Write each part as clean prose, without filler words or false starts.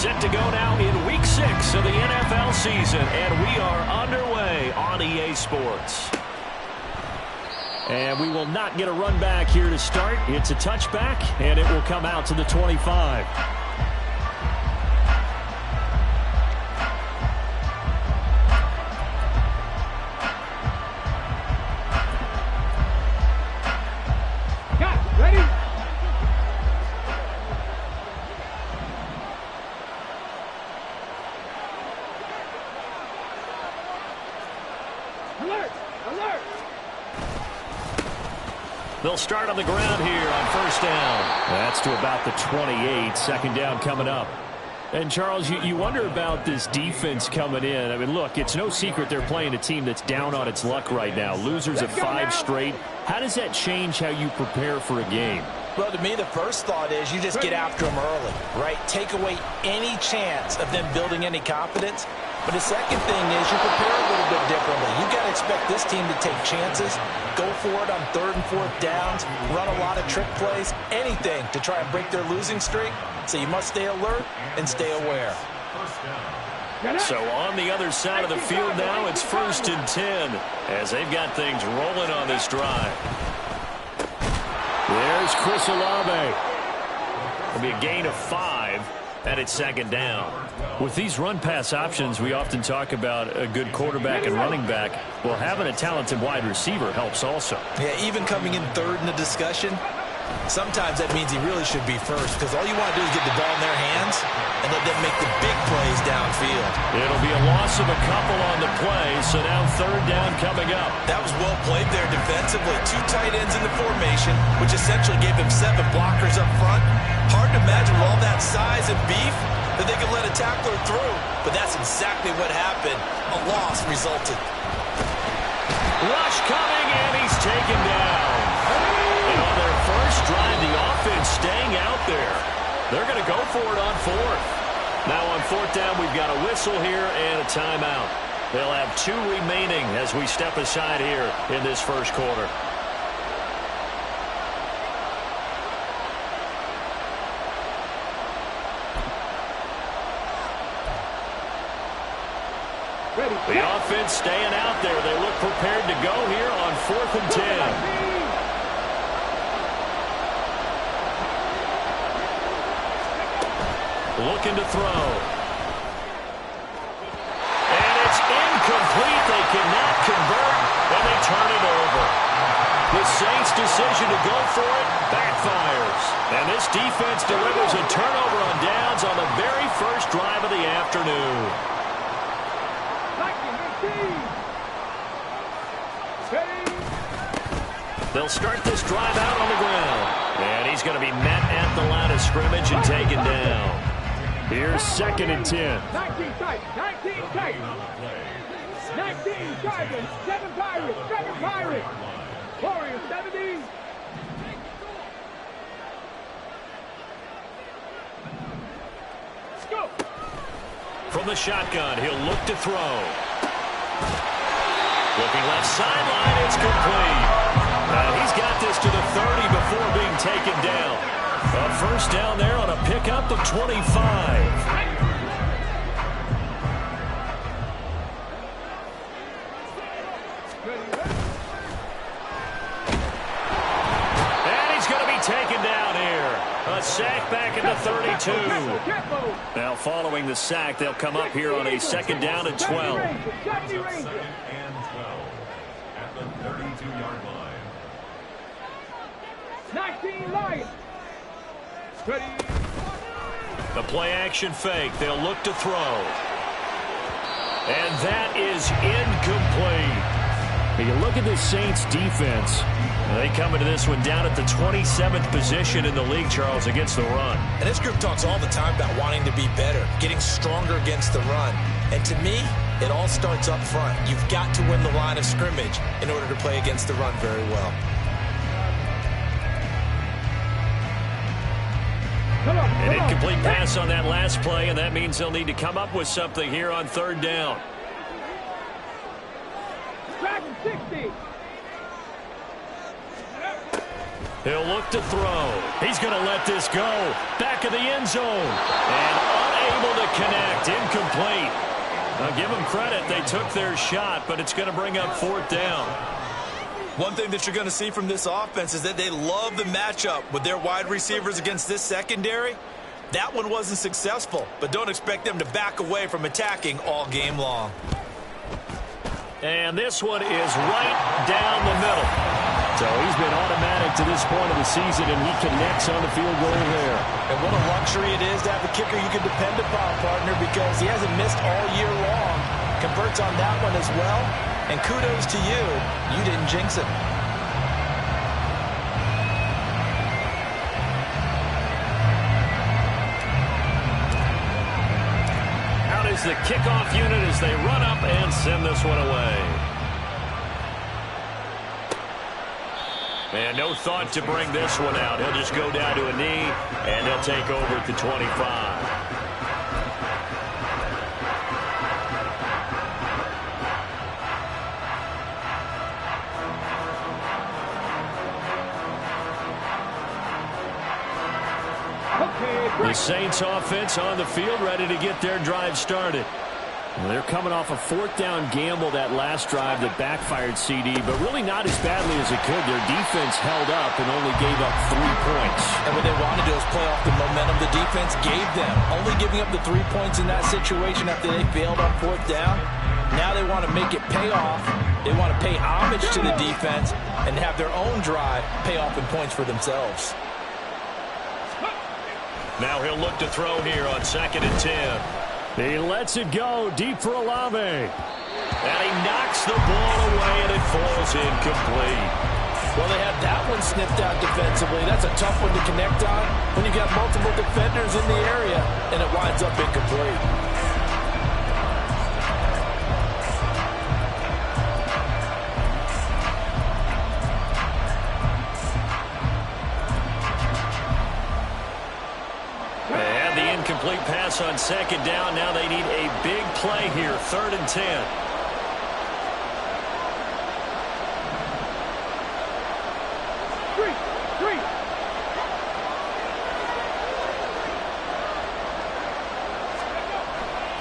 Set to go now in Week 6 of the NFL season, and we are underway on EA Sports. And we will not get a run back here to start. It's a touchback, and it will come out to the 25. They'll start on the ground here on first down. That's to about the 28. Second down coming up. And, Charles, you wonder about this defense coming in. I mean, look, it's no secret they're playing a team that's down on its luck right now. Losers of 5 straight. How does that change how you prepare for a game? Well, to me, the first thought is you just get after them early, right? Take away any chance of them building any confidence. But the second thing is you prepare a little bit differently. You've got to expect this team to take chances, go for it on 3rd and 4th downs, run a lot of trick plays, anything to try and break their losing streak. So you must stay alert and stay aware. So on the other side of the field now, it's 1st and 10 as they've got things rolling on this drive. There's Chris Olave. It'll be a gain of 5, and it's 2nd down. With these run-pass options, we often talk about a good quarterback and running back. Well, having a talented wide receiver helps also. Yeah, even coming in 3rd in the discussion, sometimes that means he really should be first because all you want to do is get the ball in their hands and let them make the big plays downfield. It'll be a loss of a couple on the play, so now 3rd down coming up. That was well played there defensively. 2 tight ends in the formation, which essentially gave them 7 blockers up front. Hard to imagine with all that size and beef that they could let a tackler through, but that's exactly what happened. A loss resulted. Rush coming, and he's taken down. And on their first drive, the offense staying out there. They're going to go for it on 4th. Now on 4th down, we've got a whistle here and a timeout. They'll have 2 remaining as we step aside here in this first quarter. The offense staying out there. They look prepared to go here on 4th and 10. Looking to throw. And it's incomplete. They cannot convert, and they turn it over. The Saints' decision to go for it backfires. And this defense delivers a turnover on downs on the very first drive of the afternoon. They'll start this drive out on the ground. And he's going to be met at the line of scrimmage and taken down. Here's 2nd and 10. 19 Titans, 19 Titans. 19 Tigers, 7 Pirates, 7 Pirates. Warriors, 70. Go. From the shotgun, he'll look to throw. Looking left sideline, it's complete. He's got this to the 30 before being taken down. A first down there on a pickup of 25. And he's going to be taken down here. A sack back at the 32. Now following the sack, they'll come up here on a 2nd down and 12. And 12 at the 32-yard line. 19 Lions. Ready. The play-action fake. They'll look to throw. And that is incomplete. You look at the Saints defense. They come into this one down at the 27th position in the league, Charles, against the run. And this group talks all the time about wanting to be better, getting stronger against the run. And to me, it all starts up front. You've got to win the line of scrimmage in order to play against the run very well. An incomplete pass on that last play, and that means they'll need to come up with something here on 3rd down. Dragon 60. He'll look to throw. He's going to let this go. Back of the end zone. And unable to connect. Incomplete. I'll give them credit. They took their shot, but it's going to bring up 4th down. One thing that you're going to see from this offense is that they love the matchup with their wide receivers against this secondary. That one wasn't successful, but don't expect them to back away from attacking all game long. And this one is right down the middle. So he's been automatic to this point of the season, and he connects on the field goal there. And what a luxury it is to have a kicker you can depend upon, partner, because he hasn't missed all year long. Converts on that one as well. And kudos to you. You didn't jinx it. Out is the kickoff unit as they run up and send this one away. And no thought to bring this one out. He'll just go down to a knee, and he'll take over at the 25. The Saints offense on the field, ready to get their drive started. Well, they're coming off a 4th down gamble that last drive that backfired CD, but really not as badly as it could. Their defense held up and only gave up 3 points. And what they wanted to do is play off the momentum the defense gave them. Only giving up the 3 points in that situation after they failed on 4th down. Now they want to make it pay off. They want to pay homage to the defense and have their own drive pay off in points for themselves. Now he'll look to throw here on 2nd and 10. He lets it go deep for Olave. And he knocks the ball away, and it falls incomplete. Well, they had that one sniffed out defensively. That's a tough one to connect on when you've got multiple defenders in the area, and it winds up incomplete. Incomplete pass on 2nd down. Now they need a big play here. 3rd and 10.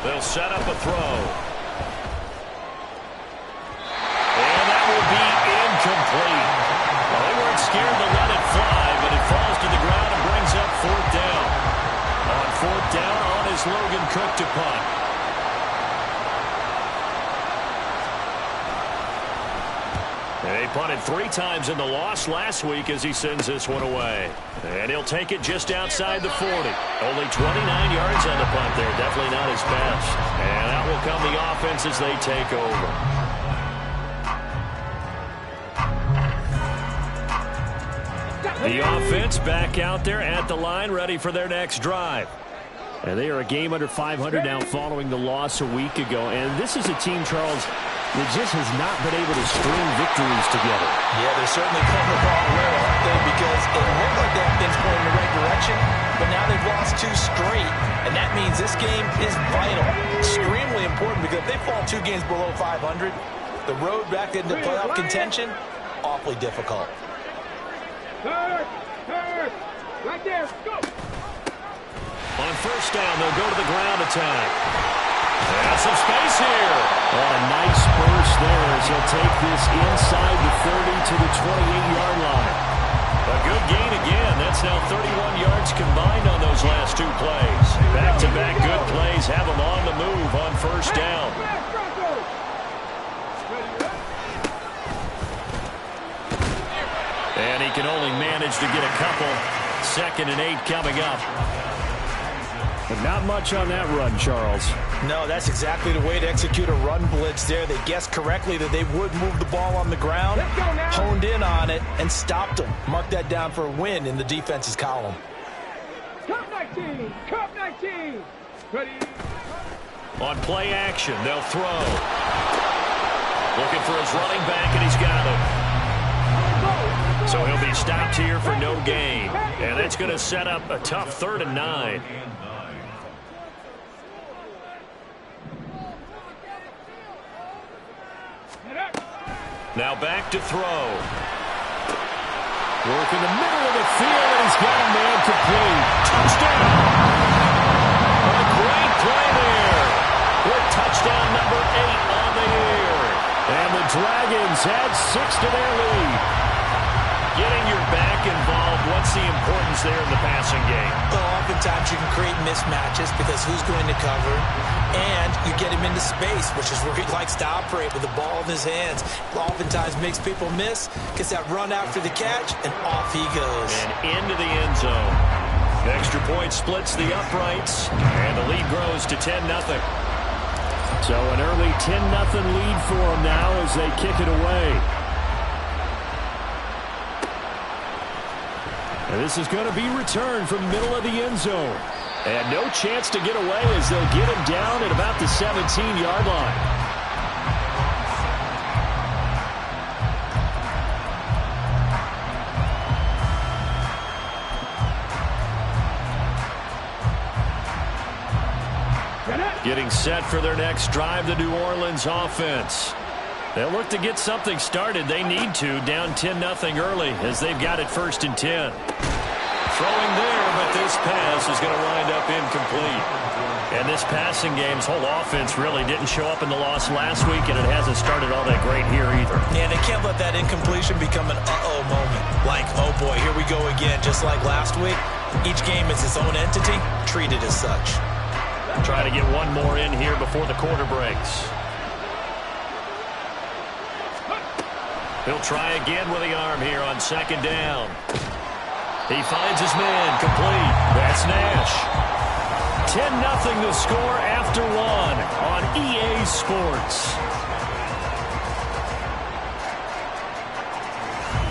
They'll set up a throw. And that will be incomplete. Well, they weren't scared to let it fly, but it falls to the ground and brings up 4th down. On 4th down, on is Logan Cook to punt. They punted 3 times in the loss last week as he sends this one away. And he'll take it just outside the 40. Only 29 yards on the punt there. Definitely not his best. And out will come the offense as they take over. The offense back out there at the line, ready for their next drive. And they are a game under 500 now following the loss a week ago. And this is a team, Charles, that just has not been able to string victories together. Yeah, they're certainly coming the wrong way, aren't they? Because it looked like they have things going in the right direction, but now they've lost 2 straight. And that means this game is vital, extremely important, because if they fall 2 games below 500, the road back into playoff contention, awfully difficult. Third, right there, go! On 1st down, they'll go to the ground attack. There's some space here. Oh, a nice burst there as he'll take this inside the 30 to the 28-yard line. A good gain again. That's now 31 yards combined on those last 2 plays. Back-to-back good plays have them on the move on 1st down. And he can only manage to get a couple. 2nd and 8 coming up. But not much on that run, Charles. No, that's exactly the way to execute a run blitz there. They guessed correctly that they would move the ball on the ground, honed in on it, and stopped them. Mark that down for a win in the defense's column. Cup 19, Cup 19. Ready? On play action, they'll throw. Looking for his running back, and he's got him. So he'll be stopped here for no gain. And that's going to set up a tough 3rd and 9. Now back to throw. Working the middle of the field, and he's got a man complete. Touchdown! A great play there. With touchdown number 8 on the year. And the Dragons add 6 to their lead. Getting your back involved, what's the importance there in the passing game? Well, oftentimes you can create mismatches because who's going to cover, and you get him into space, which is where he likes to operate with the ball in his hands. Oftentimes makes people miss, gets that run after the catch, and off he goes. And into the end zone. Extra point splits the uprights, and the lead grows to 10-0. So an early 10-0 lead for them now as they kick it away. And this is going to be returned from middle of the end zone. And no chance to get away as they'll get him down at about the 17-yard line. Getting set for their next drive, the New Orleans offense. They'll look to get something started. They need to, down 10-0 early as they've got it 1st and 10. Throwing there, but this pass is going to wind up incomplete. And this passing game's whole offense really didn't show up in the loss last week, and it hasn't started all that great here either. Yeah, they can't let that incompletion become an uh-oh moment. Like, oh boy, here we go again, just like last week. Each game is its own entity, treated as such. Try to get one more in here before the quarter breaks. He'll try again with the arm here on 2nd down. He finds his man complete. That's Nash. 10-0 the score after 1 on EA Sports.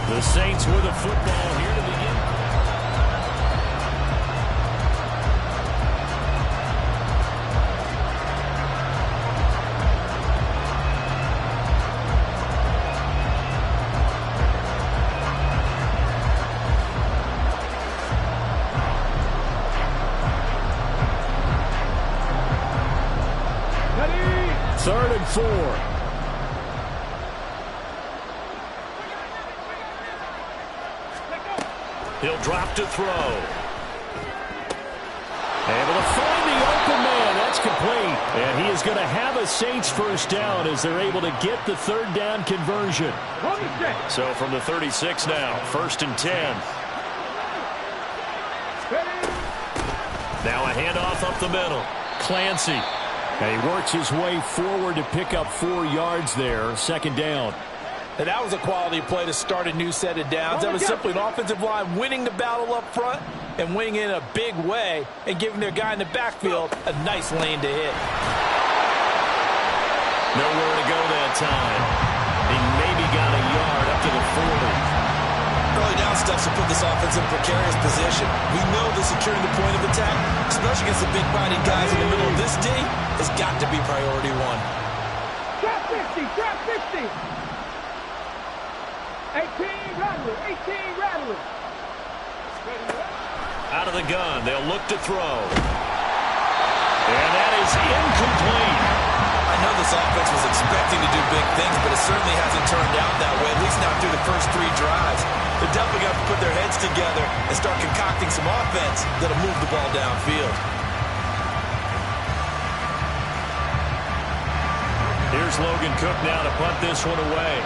The Saints with a football here to begin. Third and 4. He'll drop to throw. Able to find the open man. That's complete. And he is going to have a Saints first down as they're able to get the 3rd down conversion. So from the 36 now, 1st and 10. Now a handoff up the middle. Clancy. And he works his way forward to pick up 4 yards there. 2nd down. And that was a quality play to start a new set of downs. That was simply an offensive line winning the battle up front and winning it in a big way and giving their guy in the backfield a nice lane to hit. Nowhere to go that time. He maybe got a yard up to the 40. Early down stuff to put this offense in precarious position. We know that securing the point of attack, especially against the big-bodied guys in the middle of this D, has got to be priority 1. Drop 50, drop 50. 18 Rattler. Out of the gun, they'll look to throw. And that is incomplete. I know this offense was expecting to do big things, but it certainly hasn't turned out that way, at least not through the first 3 drives. They're definitely going to put their heads together and start concocting some offense that'll move the ball downfield. Here's Logan Cook now to punt this one away.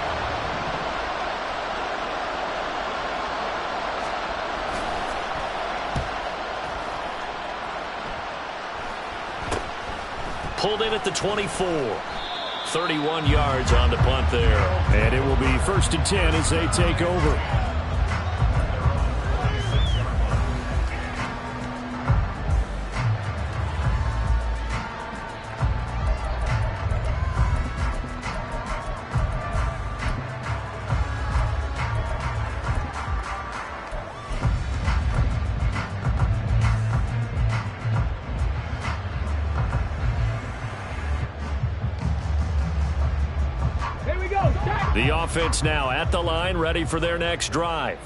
Pulled in at the 24. 31 yards on the punt there. And it will be 1st and 10 as they take over. The offense now at the line, ready for their next drive.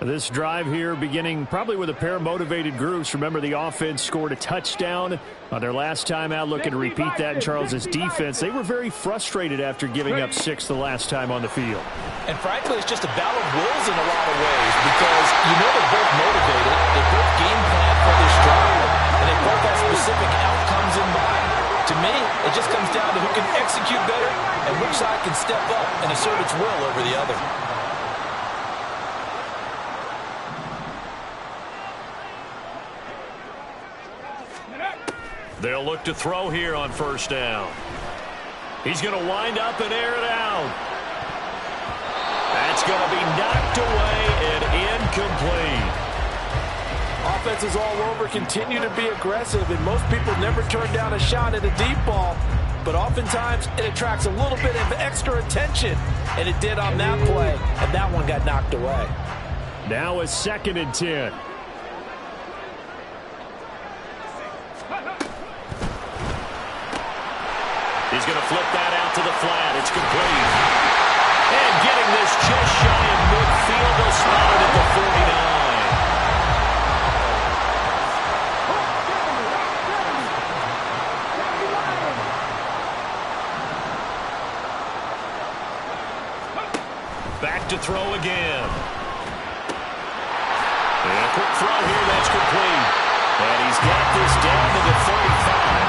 This drive here beginning probably with a pair of motivated groups. Remember, the offense scored a touchdown on their last time out. Looking to repeat that in Charles's defense. They were very frustrated after giving up 6 the last time on the field. And frankly, it's just a battle of wills in a lot of ways because you know they're both motivated. They both game plan for this drive, and they both have specific outcomes in mind. To me, it just comes down to who can execute better and which side can step up and assert its will over the other. They'll look to throw here on first down. He's going to wind up and air it out. That's going to be knocked away and incomplete. Offenses all over continue to be aggressive, and most people never turn down a shot at a deep ball. But oftentimes, it attracts a little bit of extra attention, and it did on that play, and that one got knocked away. Now a 2nd and 10. He's going to flip that out to the flat. It's complete. And getting this just shy of midfield. They'll spot it at the 49. Back to throw again. And a quick throw here. That's complete. And he's got this down to the 35.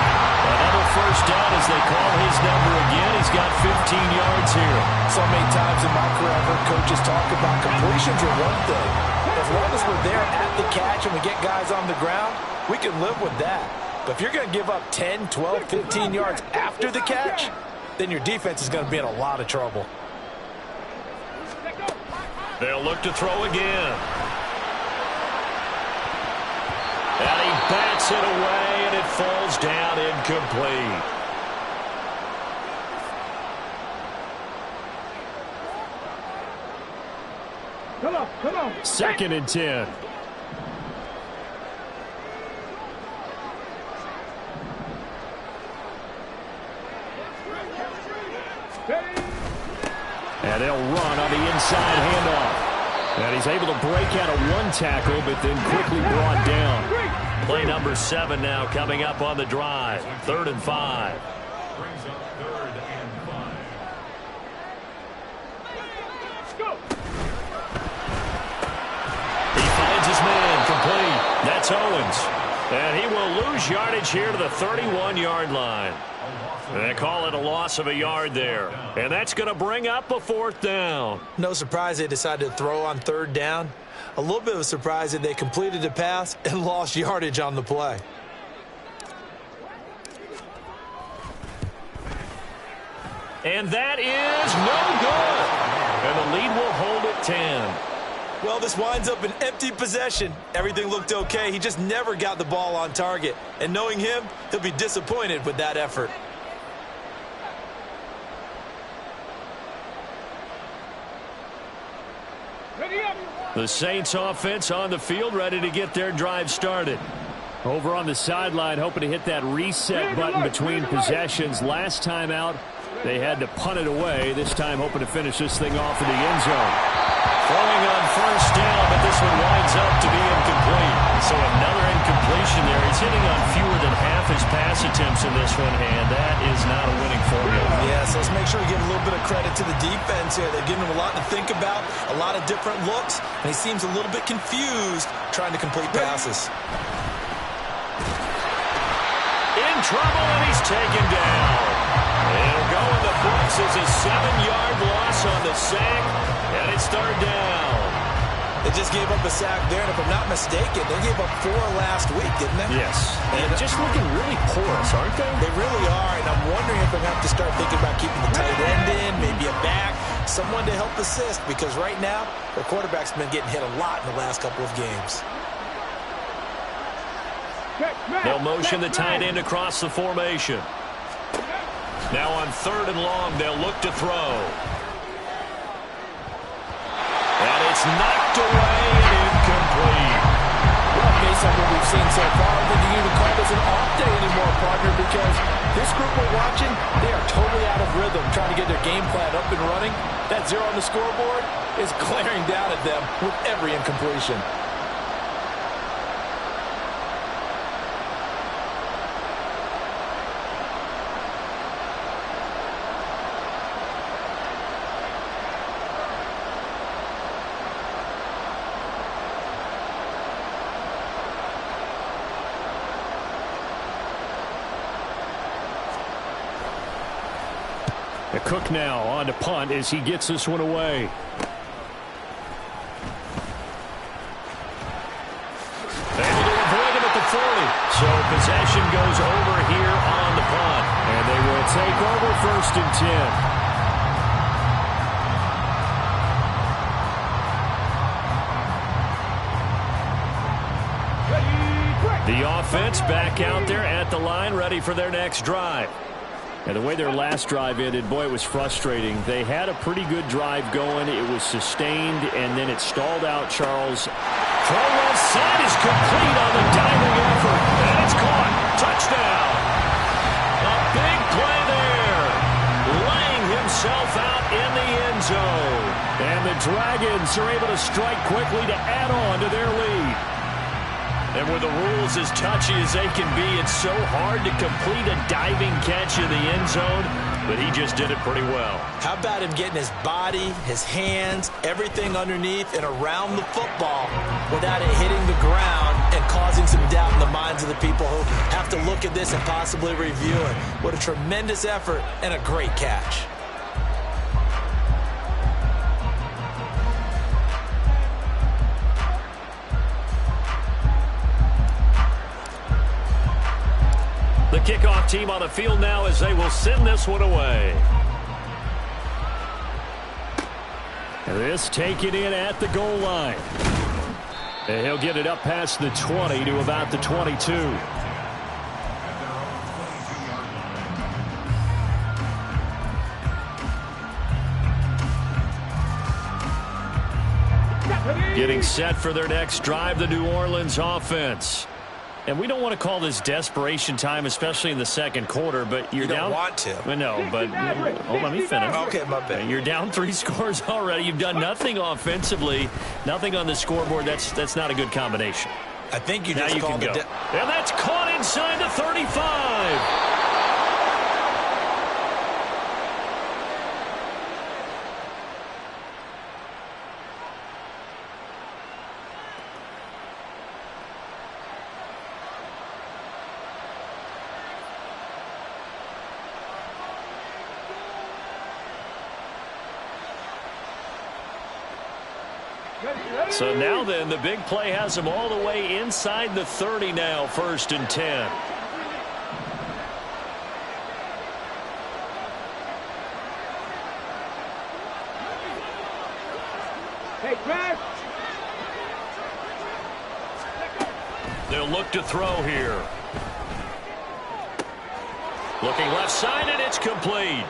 Another first down as they call his number again. He's got 15 yards here. So many times in my career, I've heard coaches talk about completions are one thing. As long as we're there at the catch and we get guys on the ground, we can live with that. But if you're going to give up 10, 12, 15 yards after the catch, then your defense is going to be in a lot of trouble. They'll look to throw again. And he bats it away, and it falls down incomplete. Come on. 2nd and 10. And they'll run on the inside handoff. And he's able to break out of one tackle, but then quickly brought down. Play number 7 now coming up on the drive. 3rd and 5. Brings up 3rd and 5. He finds his man complete. That's Owens. And he will lose yardage here to the 31-yard line. They call it a loss of a yard there. And that's going to bring up a 4th down. No surprise they decided to throw on 3rd down. A little bit of a surprise that they completed the pass and lost yardage on the play. And that is no good. And the lead will hold at 10. Well, this winds up an empty possession. Everything looked okay. He just never got the ball on target. And knowing him, he'll be disappointed with that effort. The Saints offense on the field, ready to get their drive started. Over on the sideline, hoping to hit that reset button between possessions. Last time out, they had to punt it away. This time, hoping to finish this thing off in the end zone. Throwing on first down, but this one winds up to be incomplete. So another incompletion there. He's hitting on fewer than half his pass attempts in this one, and that is not a winning formula. Yes, let's make sure we give a little bit of credit to the defense here. They're giving him a lot to think about, a lot of different looks, and he seems a little bit confused trying to complete passes. In trouble, and he's taken down. It'll go in the books as a 7-yard loss on the sack, and it's 3rd down. They just gave up a sack there, and if I'm not mistaken, they gave up 4 last week, didn't they? Yes. And just looking really porous, aren't they? They really are, and I'm wondering if they're going to have to start thinking about keeping the tight end in, maybe a back, someone to help assist, because right now, their quarterback's been getting hit a lot in the last couple of games. They'll motion the tight end across the formation. Now on 3rd and long, they'll look to throw. And it's knocked away and incomplete. Well, based on what we've seen so far, I think you even call this an off day anymore, partner, because this group we're watching, they are totally out of rhythm, trying to get their game plan up and running. That 0 on the scoreboard is glaring down at them with every incompletion. Cook now on to punt as he gets this one away. Able to avoid him at the 40. So possession goes over here on the punt. And they will take over 1st and 10. The offense back out there at the line, ready for their next drive. And the way their last drive ended, boy, it was frustrating. They had a pretty good drive going. It was sustained, and then it stalled out, Charles. Throw left side is complete on the diving effort. And it's caught. Touchdown. A big play there. Laying himself out in the end zone. And the Dragons are able to strike quickly to add on to their lead. And with the rules as touchy as they can be, it's so hard to complete a diving catch in the end zone, but he just did it pretty well. How about him getting his body, his hands, everything underneath and around the football without it hitting the ground and causing some doubt in the minds of the people who have to look at this and possibly review it. What a tremendous effort and a great catch. The kickoff team on the field now as they will send this one away. This taken in at the goal line. And he'll get it up past the 20 to about the 22. Getting set for their next drive, the New Orleans offense. And we don't want to call this desperation time, especially in the second quarter, but you're down. You don't want to. Well, no, but let me finish. Okay, my bad. You're down 3 scores already. You've done nothing offensively, nothing on the scoreboard. That's not a good combination. I think you now just you called can go. it. And that's caught inside the 35. So now then, the big play has them all the way inside the 30 now, 1st and 10. Hey, Chris. They'll look to throw here. Looking left side, and it's complete.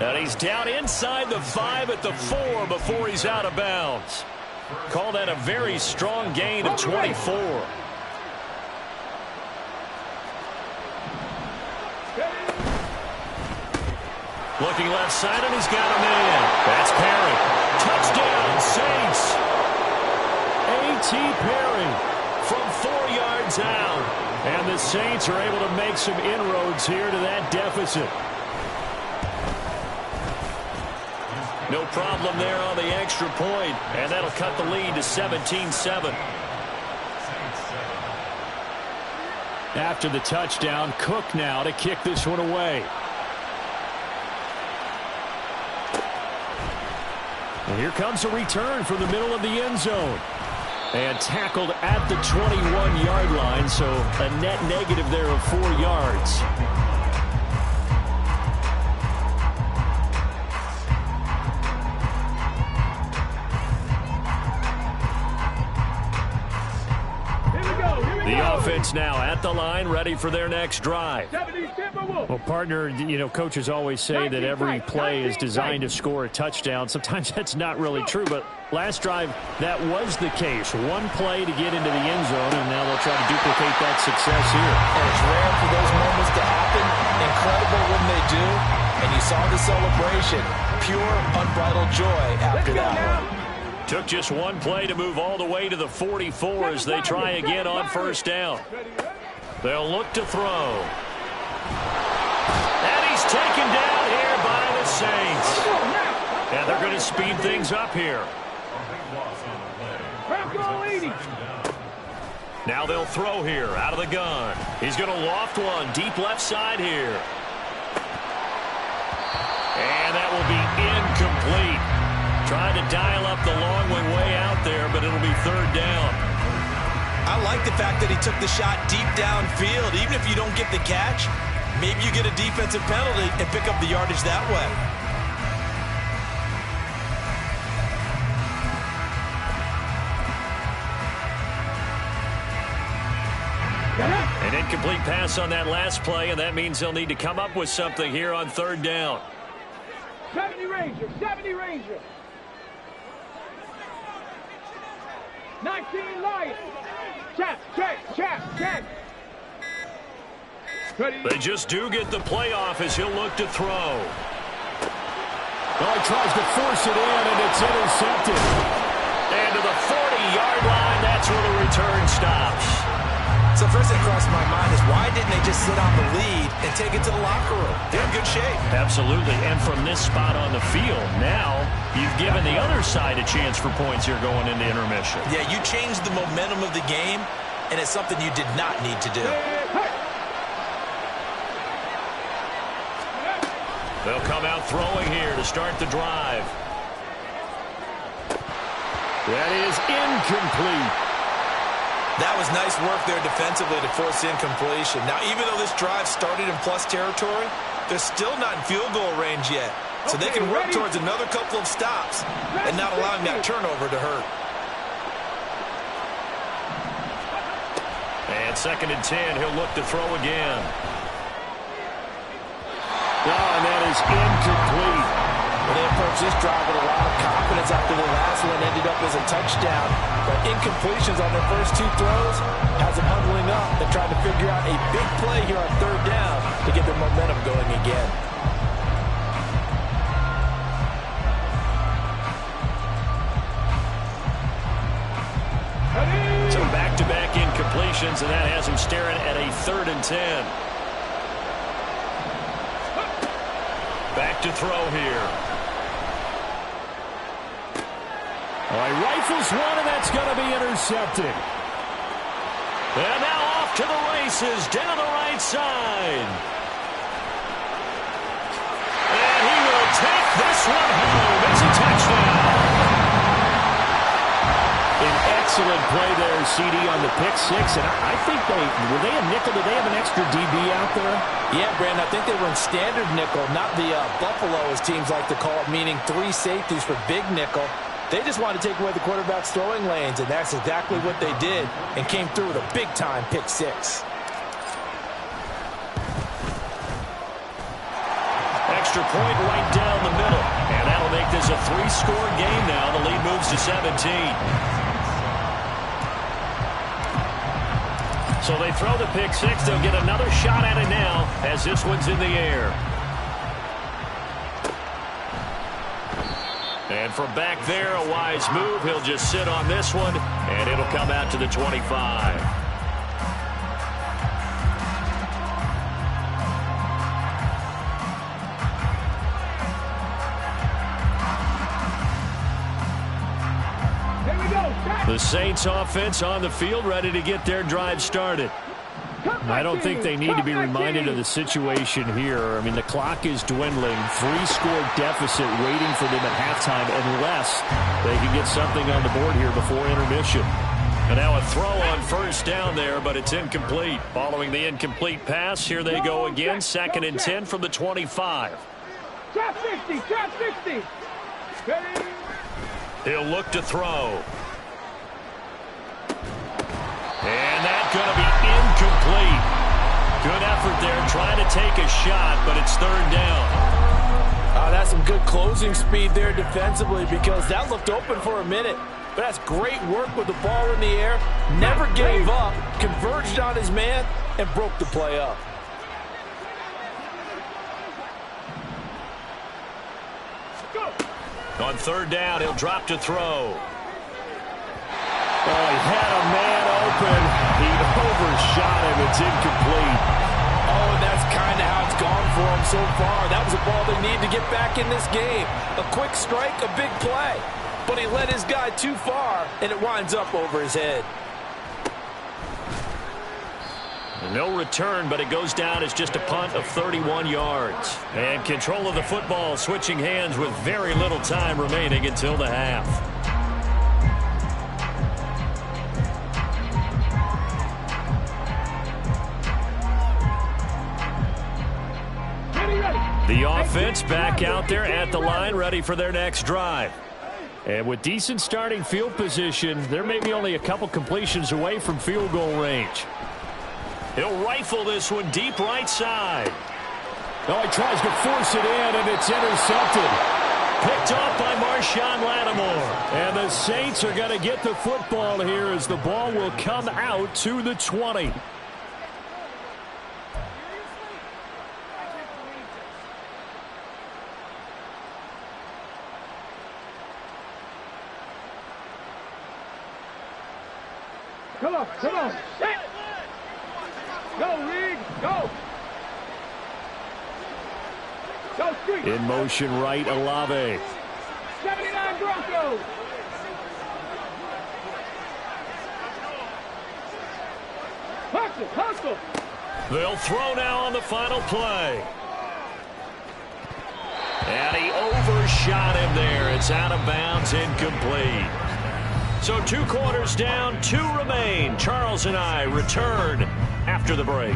And he's down inside the 5 at the 4 before he's out of bounds. Call that a very strong gain of 24. Looking left side, and he's got a man. That's Perry. Touchdown, Saints. A.T. Perry from 4 yards out. And the Saints are able to make some inroads here to that deficit. No problem there on the extra point, and that'll cut the lead to 17-7. After the touchdown, Cook now to kick this one away. And here comes a return from the middle of the end zone. And tackled at the 21-yard line, so a net negative there of 4 yards. The offense now at the line, ready for their next drive. Well, partner, coaches always say that every play is designed to score a touchdown. Sometimes that's not really true, but last drive, that was the case. One play to get into the end zone, and now they'll try to duplicate that success here. And it's rare for those moments to happen. Incredible when they do. And you saw the celebration. Pure, unbridled joy after that one. Took just one play to move all the way to the 44 as they try again on first down. They'll look to throw. And he's taken down here by the Saints. And they're going to speed things up here. Now they'll throw here out of the gun. He's going to loft one deep left side here. And that will be incomplete. Trying to dial up the long way out there, but it'll be third down. I like the fact that he took the shot deep downfield. Even if you don't get the catch, maybe you get a defensive penalty and pick up the yardage that way. An incomplete pass on that last play, and that means they'll need to come up with something here on third down. 70 Ranger, 70 Ranger. 19 Lions. Check. They just do get the playoff as he'll look to throw. Well, he tries to force it in, and it's intercepted. And to the 40-yard line, that's where the return stops. So first thing crossed my mind is why didn't they just sit on the lead and take it to the locker room? They're in good shape. Absolutely. And from this spot on the field, now you've given the other side a chance for points here going into intermission. Yeah, you changed the momentum of the game, and it's something you did not need to do. They'll come out throwing here to start the drive. That is incomplete. That was nice work there defensively to force incompletion. Now, even though this drive started in plus territory, they're still not in field goal range yet. So they can work towards another couple of stops and not allowing that turnover to hurt. And 2nd and 10, he'll look to throw again. And that is incomplete. Well, they approached this drive with a lot of confidence after the last one ended up as a touchdown. But incompletions on their first two throws has them huddling up. They're trying to figure out a big play here on third down to get their momentum going again. So back-to-back incompletions, and that has them staring at a 3rd and 10. Back to throw here. All right, rifles one, and that's going to be intercepted. And now off to the races down the right side. And he will take this one home. It's a touchdown. An excellent play there, CD, on the pick six. And I think were they a nickel? Did they have an extra DB out there? Yeah, Brandon, I think they were in standard nickel, not the Buffalo, as teams like to call it, meaning 3 safeties for big nickel. They just wanted to take away the quarterback's throwing lanes, and that's exactly what they did, and came through with a big-time pick six. Extra point right down the middle. And that'll make this a 3-score game now. The lead moves to 17. So they throw the pick six. They'll get another shot at it now as this one's in the air. And from back there, a wise move. He'll just sit on this one, and it'll come out to the 25. The Saints offense on the field, ready to get their drive started. I don't think they need to be reminded of the situation here. I mean, the clock is dwindling. 3-score deficit waiting for them at halftime unless they can get something on the board here before intermission. And now a throw on first down there, but it's incomplete. Following the incomplete pass, here they go again. 2nd and 10 from the 25. Trap 60, trap 60. Ready? He'll look to throw. And that's going to be incomplete. Good effort there trying to take a shot, but it's 3rd down. That's some good closing speed there defensively, because that looked open for a minute. But that's great work with the ball in the air. Never gave up, converged on his man, and broke the play up. On third down, he'll drop to throw. Oh, he had a man open. He overshot him. It's incomplete. Oh, and that's kind of how it's gone for him so far. That was a ball they need to get back in this game. A quick strike, a big play. But he led his guy too far, and it winds up over his head. No return, but it goes down as just a punt of 31 yards. And control of the football switching hands with very little time remaining until the half. The offense back out there at the line, ready for their next drive. And with decent starting field position, they're maybe only a couple completions away from field goal range. He'll rifle this one deep right side. Oh, he tries to force it in, and it's intercepted. Picked off by Marshawn Lattimore. And the Saints are going to get the football here as the ball will come out to the 20. Come on, come on. Set. Go, Reed, go. Go, Street. In motion right, Olave. 79 Broncos. Hustle, hustle. They'll throw now on the final play. And he overshot him there. It's out of bounds, incomplete. So 2 quarters down, 2 remain. Charles and I return after the break.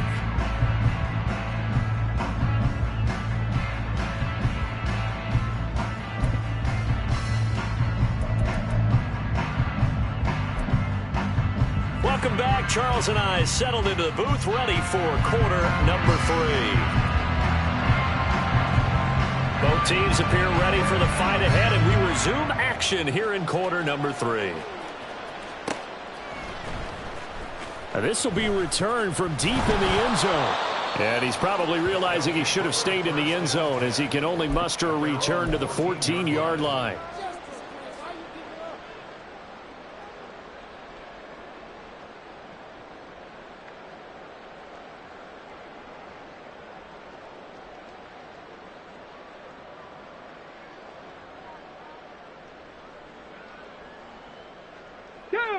Welcome back. Charles and I settled into the booth, ready for quarter number 3. Both teams appear ready for the fight ahead, and we resume action here in quarter number 3. This will be returned from deep in the end zone. And he's probably realizing he should have stayed in the end zone as he can only muster a return to the 14-yard line.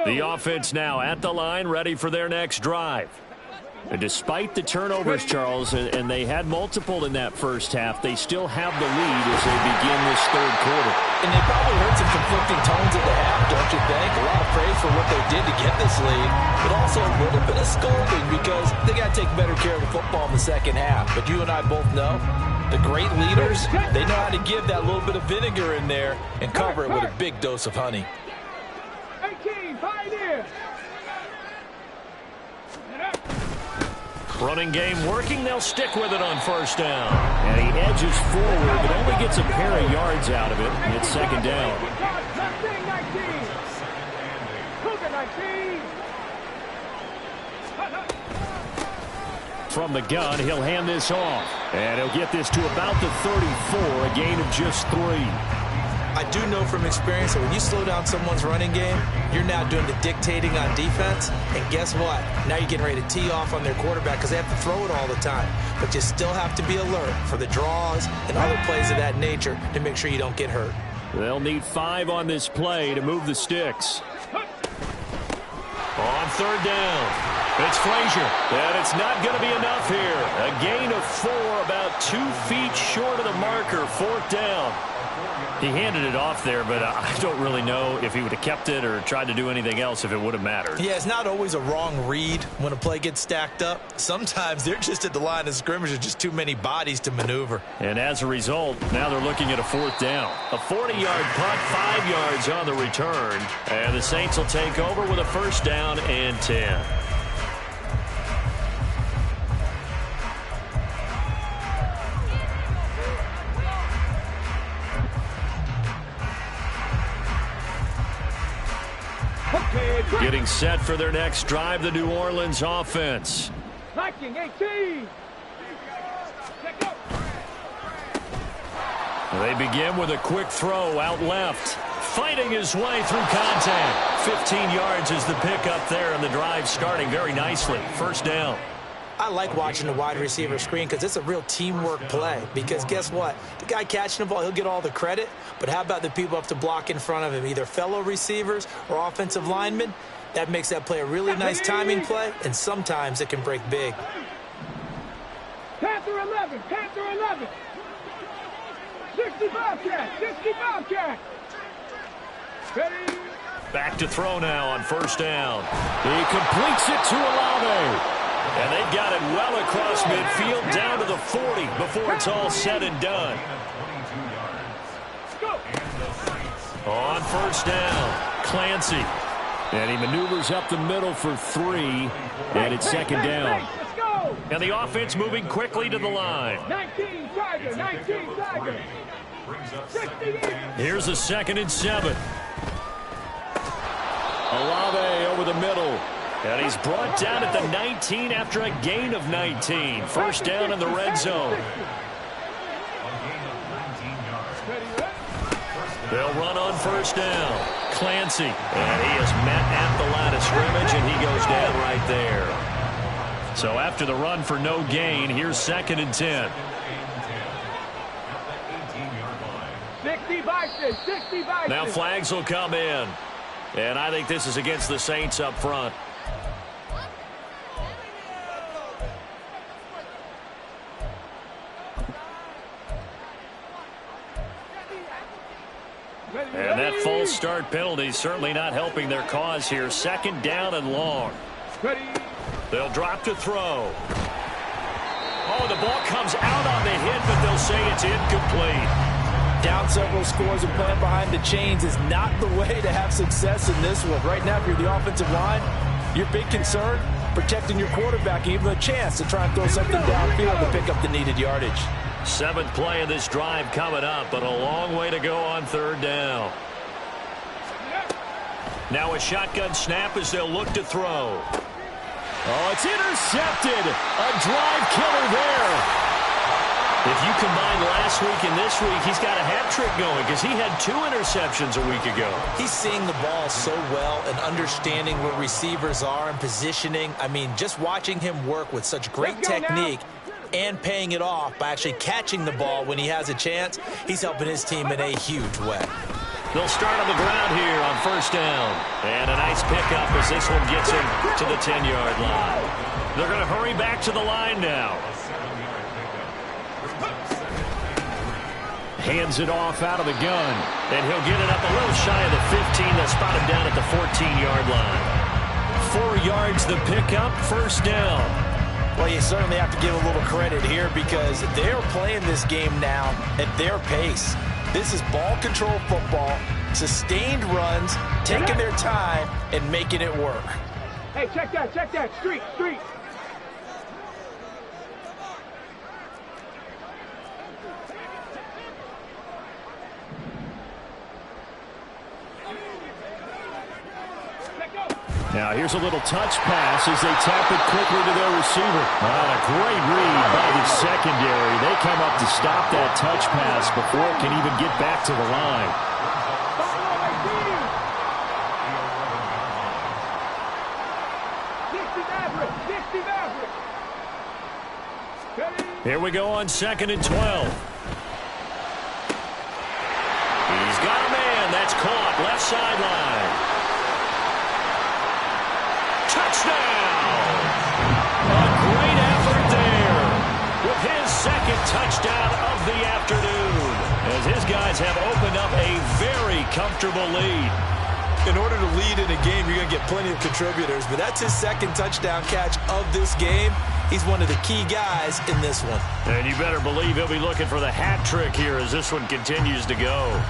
The offense now at the line, ready for their next drive. And despite the turnovers, Charles, and they had multiple in that first half, they still have the lead as they begin this third quarter. And they probably heard some conflicting tones at the half, don't you think? A lot of praise for what they did to get this lead, but also a little bit of scolding because they got to take better care of the football in the second half. But you and I both know the great leaders, they know how to give that little bit of vinegar in there and cover it with a big dose of honey. 18, Pioneer. Running game working. They'll stick with it on first down. And he edges forward, but only gets a pair of yards out of it. It's second down. 19. Cougar 19. From the gun, he'll hand this off. And he'll get this to about the 34, a gain of just 3. I do know from experience that when you slow down someone's running game, you're now doing the dictating on defense. And guess what? Now you're getting ready to tee off on their quarterback because they have to throw it all the time. But you still have to be alert for the draws and other plays of that nature to make sure you don't get hurt. They'll need 5 on this play to move the sticks. On third down, it's Frazier. And it's not going to be enough here. A gain of 4, about 2 feet short of the marker, fourth down. He handed it off there, but I don't really know if he would have kept it or tried to do anything else if it would have mattered. Yeah, it's not always a wrong read when a play gets stacked up. Sometimes they're just at the line of scrimmage. There's just too many bodies to maneuver. And as a result, now they're looking at a fourth down. A 40-yard punt, 5 yards on the return. And the Saints will take over with a first down and 10. Getting set for their next drive, the New Orleans offense. Viking 18. They begin with a quick throw out left. Fighting his way through contact. 15 yards is the pickup there, and the drive starting very nicely. First down. I like watching the wide receiver screen because it's a real teamwork play. Because guess what? The guy catching the ball, he'll get all the credit. But how about the people up to block in front of him, either fellow receivers or offensive linemen? That makes that play a really nice timing play, and sometimes it can break big. Panther 11, Panther 11. 65 catch, 65 catch. Ready? Back to throw now on first down. He completes it to Olave. And they've got it well across midfield down to the 40 before it's all said and done. On first down, Clancy. And he maneuvers up the middle for 3, and it's second down. And the offense moving quickly to the line. 19 Tiger, 19 Tiger. 68. Here's a 2nd and 7. Olave over the middle. And he's brought down at the 19 after a gain of 19. First down in the red zone. They'll run on first down. Clancy. And he is met at the line of scrimmage, and he goes down right there. So after the run for no gain, here's 2nd and 10. 60 Vikings, 60 Vikings. Now flags will come in. And I think this is against the Saints up front. And that false start penalty certainly not helping their cause here. 2nd down and long. They'll drop to throw. Oh, the ball comes out on the hit, but they'll say it's incomplete. Down several scores and playing behind the chains is not the way to have success in this one. Right now, if you're the offensive line, your big concern, protecting your quarterback, even a chance to try and throw something downfield to pick up the needed yardage. 7th play of this drive coming up, but a long way to go on 3rd down. Now a shotgun snap as they'll look to throw. Oh, it's intercepted. A drive killer there. If you combine last week and this week, he's got a hat trick going because he had 2 interceptions a week ago. He's seeing the ball so well and understanding where receivers are and positioning. I mean, just watching him work with such great technique and paying it off by actually catching the ball when he has a chance, he's helping his team in a huge way. They'll start on the ground here on first down. And a nice pickup as this one gets him to the 10-yard line. They're going to hurry back to the line now. Hands it off out of the gun. And he'll get it up a little shy of the 15. They'll spot him down at the 14-yard line. 4 yards the pickup, first down. Well, you certainly have to give a little credit here because they're playing this game now at their pace. This is ball control football, sustained runs, taking their time, and making it work. Hey, check that. Street. Now here's a little touch pass as they tap it quickly to their receiver. A great read by the secondary. They come up to stop that touch pass before it can even get back to the line. Here we go on 2nd and 12. He's got a man. That's caught. Left sideline. Touchdown! A great effort there with his 2nd touchdown of the afternoon as his guys have opened up a very comfortable lead. In order to lead in a game, you're going to get plenty of contributors, but that's his 2nd touchdown catch of this game. He's one of the key guys in this one. And you better believe he'll be looking for the hat trick here as this one continues to go.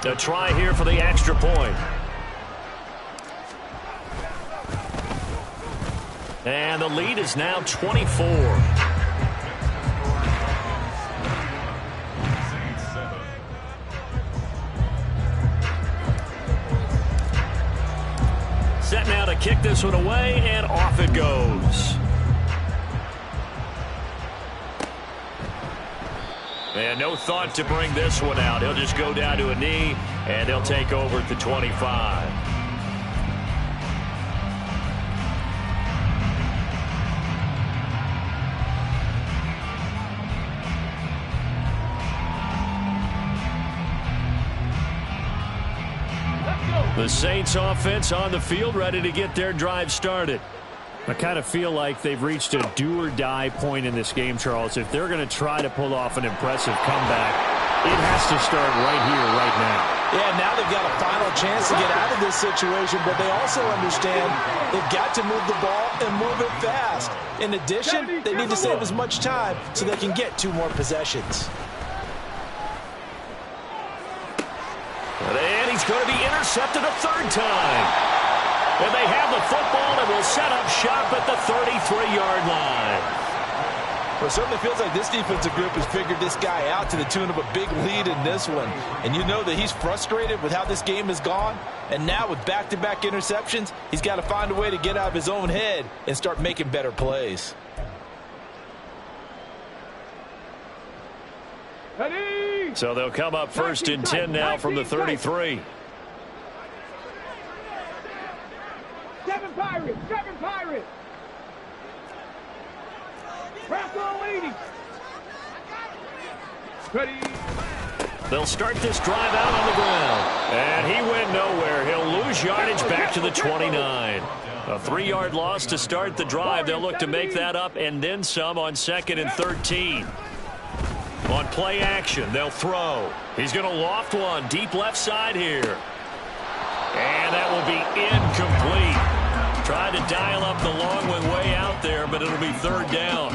A try here for the extra point. And the lead is now 24. Set now to kick this one away, and off it goes. And no thought to bring this one out. He'll just go down to a knee, and they'll take over at the 25. The Saints offense on the field, ready to get their drive started. I kind of feel like they've reached a do-or-die point in this game, Charles. If they're going to try to pull off an impressive comeback, it has to start right here, right now. Yeah, now they've got a final chance to get out of this situation, but they also understand they've got to move the ball and move it fast. In addition, they need to save as much time so they can get 2 more possessions. And he's going to be intercepted a 3rd time. And they have the football and will set up shop at the 33-yard line. Well, it certainly feels like this defensive group has figured this guy out to the tune of a big lead in this one. And you know that he's frustrated with how this game has gone. And now with back-to-back interceptions, he's got to find a way to get out of his own head and start making better plays. So they'll come up 1st and 10 now from the 33. 7 Pirates, 7 Pirates. Bronco leading. Ready. They'll start this drive out on the ground. And he went nowhere. He'll lose yardage back to the 29. A 3-yard loss to start the drive. They'll look to make that up and then some on 2nd and 13. On play action, they'll throw. He's going to loft one deep left side here. And that will be incomplete. Tried to dial up the long one way out there, but it'll be 3rd down.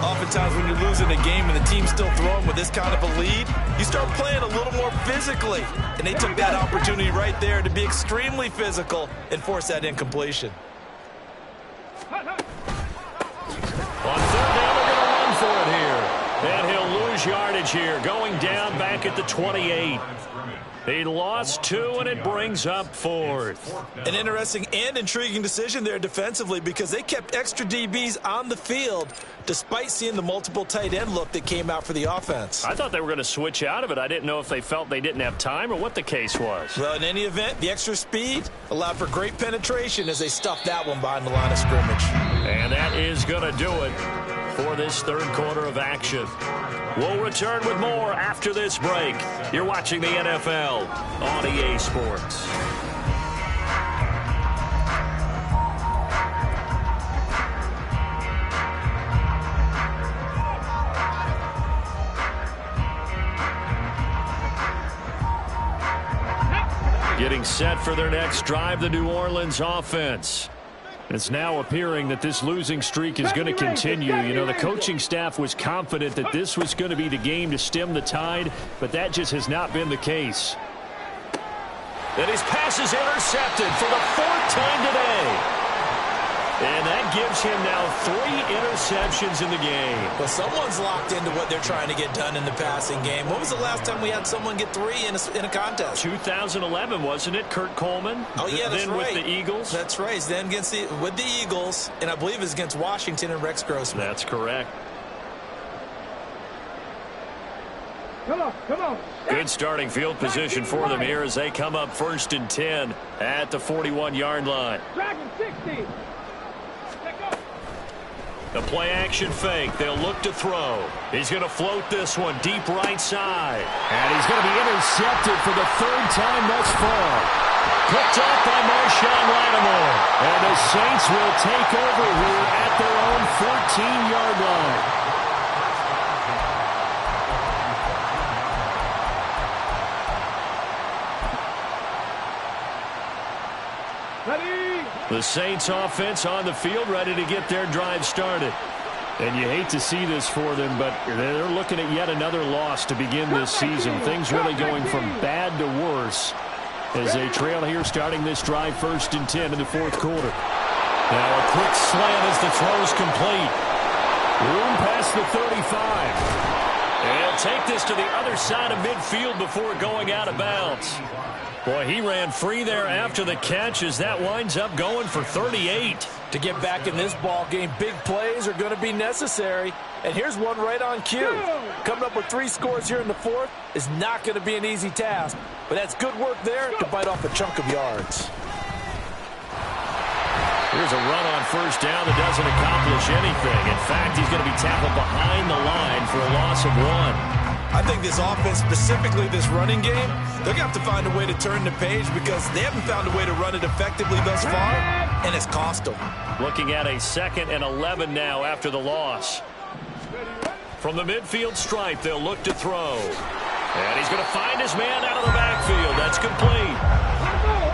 Oftentimes when you're losing a game and the team's still throwing with this kind of a lead, you start playing a little more physically. And they took that opportunity right there to be extremely physical and force that incompletion. On 3rd down, they're going to run for it here. And he'll lose yardage here, going down back at the 28. He lost 2, and it brings up 4th. An interesting and intriguing decision there defensively because they kept extra DBs on the field despite seeing the multiple tight end look that came out for the offense. I thought they were going to switch out of it. I didn't know if they felt they didn't have time or what the case was. Well, in any event, the extra speed allowed for great penetration as they stuffed that one behind the line of scrimmage. And that is going to do it for this 3rd quarter of action. We'll return with more after this break. You're watching the NFL on EA Sports. Getting set for their next drive, the New Orleans offense. It's now appearing that this losing streak is going to continue. You know, the coaching staff was confident that this was going to be the game to stem the tide, but that just has not been the case. And his pass is intercepted for the 4th time today. And that gives him now 3 interceptions in the game. Well, someone's locked into what they're trying to get done in the passing game. When was the last time we had someone get 3 in a contest? 2011, wasn't it? Kurt Coleman? Oh, yeah, that's then right. With the Eagles? That's right. Then with the Eagles, and I believe it's against Washington and Rex Grossman. That's correct. Come on. Good starting field position for them here as they come up 1st and 10 at the 41-yard line. Dragon 60. The play action fake. They'll look to throw. He's going to float this one deep right side. And he's going to be intercepted for the 3rd time thus far. Picked up by Marshawn Lattimore. And the Saints will take over here at their own 14-yard line. The Saints offense on the field ready to get their drive started. And you hate to see this for them, but they're looking at yet another loss to begin this season. Things really going from bad to worse as they trail here starting this drive 1st and 10 in the 4th quarter. Now a quick slant as the throw's complete. Room past the 35. And take this to the other side of midfield before going out of bounds. Boy, he ran free there after the catch as that winds up going for 38. To get back in this ball game, big plays are going to be necessary. And here's one right on cue. Coming up with 3 scores here in the fourth is not going to be an easy task. But that's good work there to bite off a chunk of yards. Here's a run on first down that doesn't accomplish anything. In fact, he's going to be tackled behind the line for a loss of 1. I think this offense, specifically this running game, they're going to have to find a way to turn the page because they haven't found a way to run it effectively thus far, and it's cost them. Looking at a 2nd and 11 now after the loss. From the midfield stripe, they'll look to throw. And he's going to find his man out of the backfield. That's complete.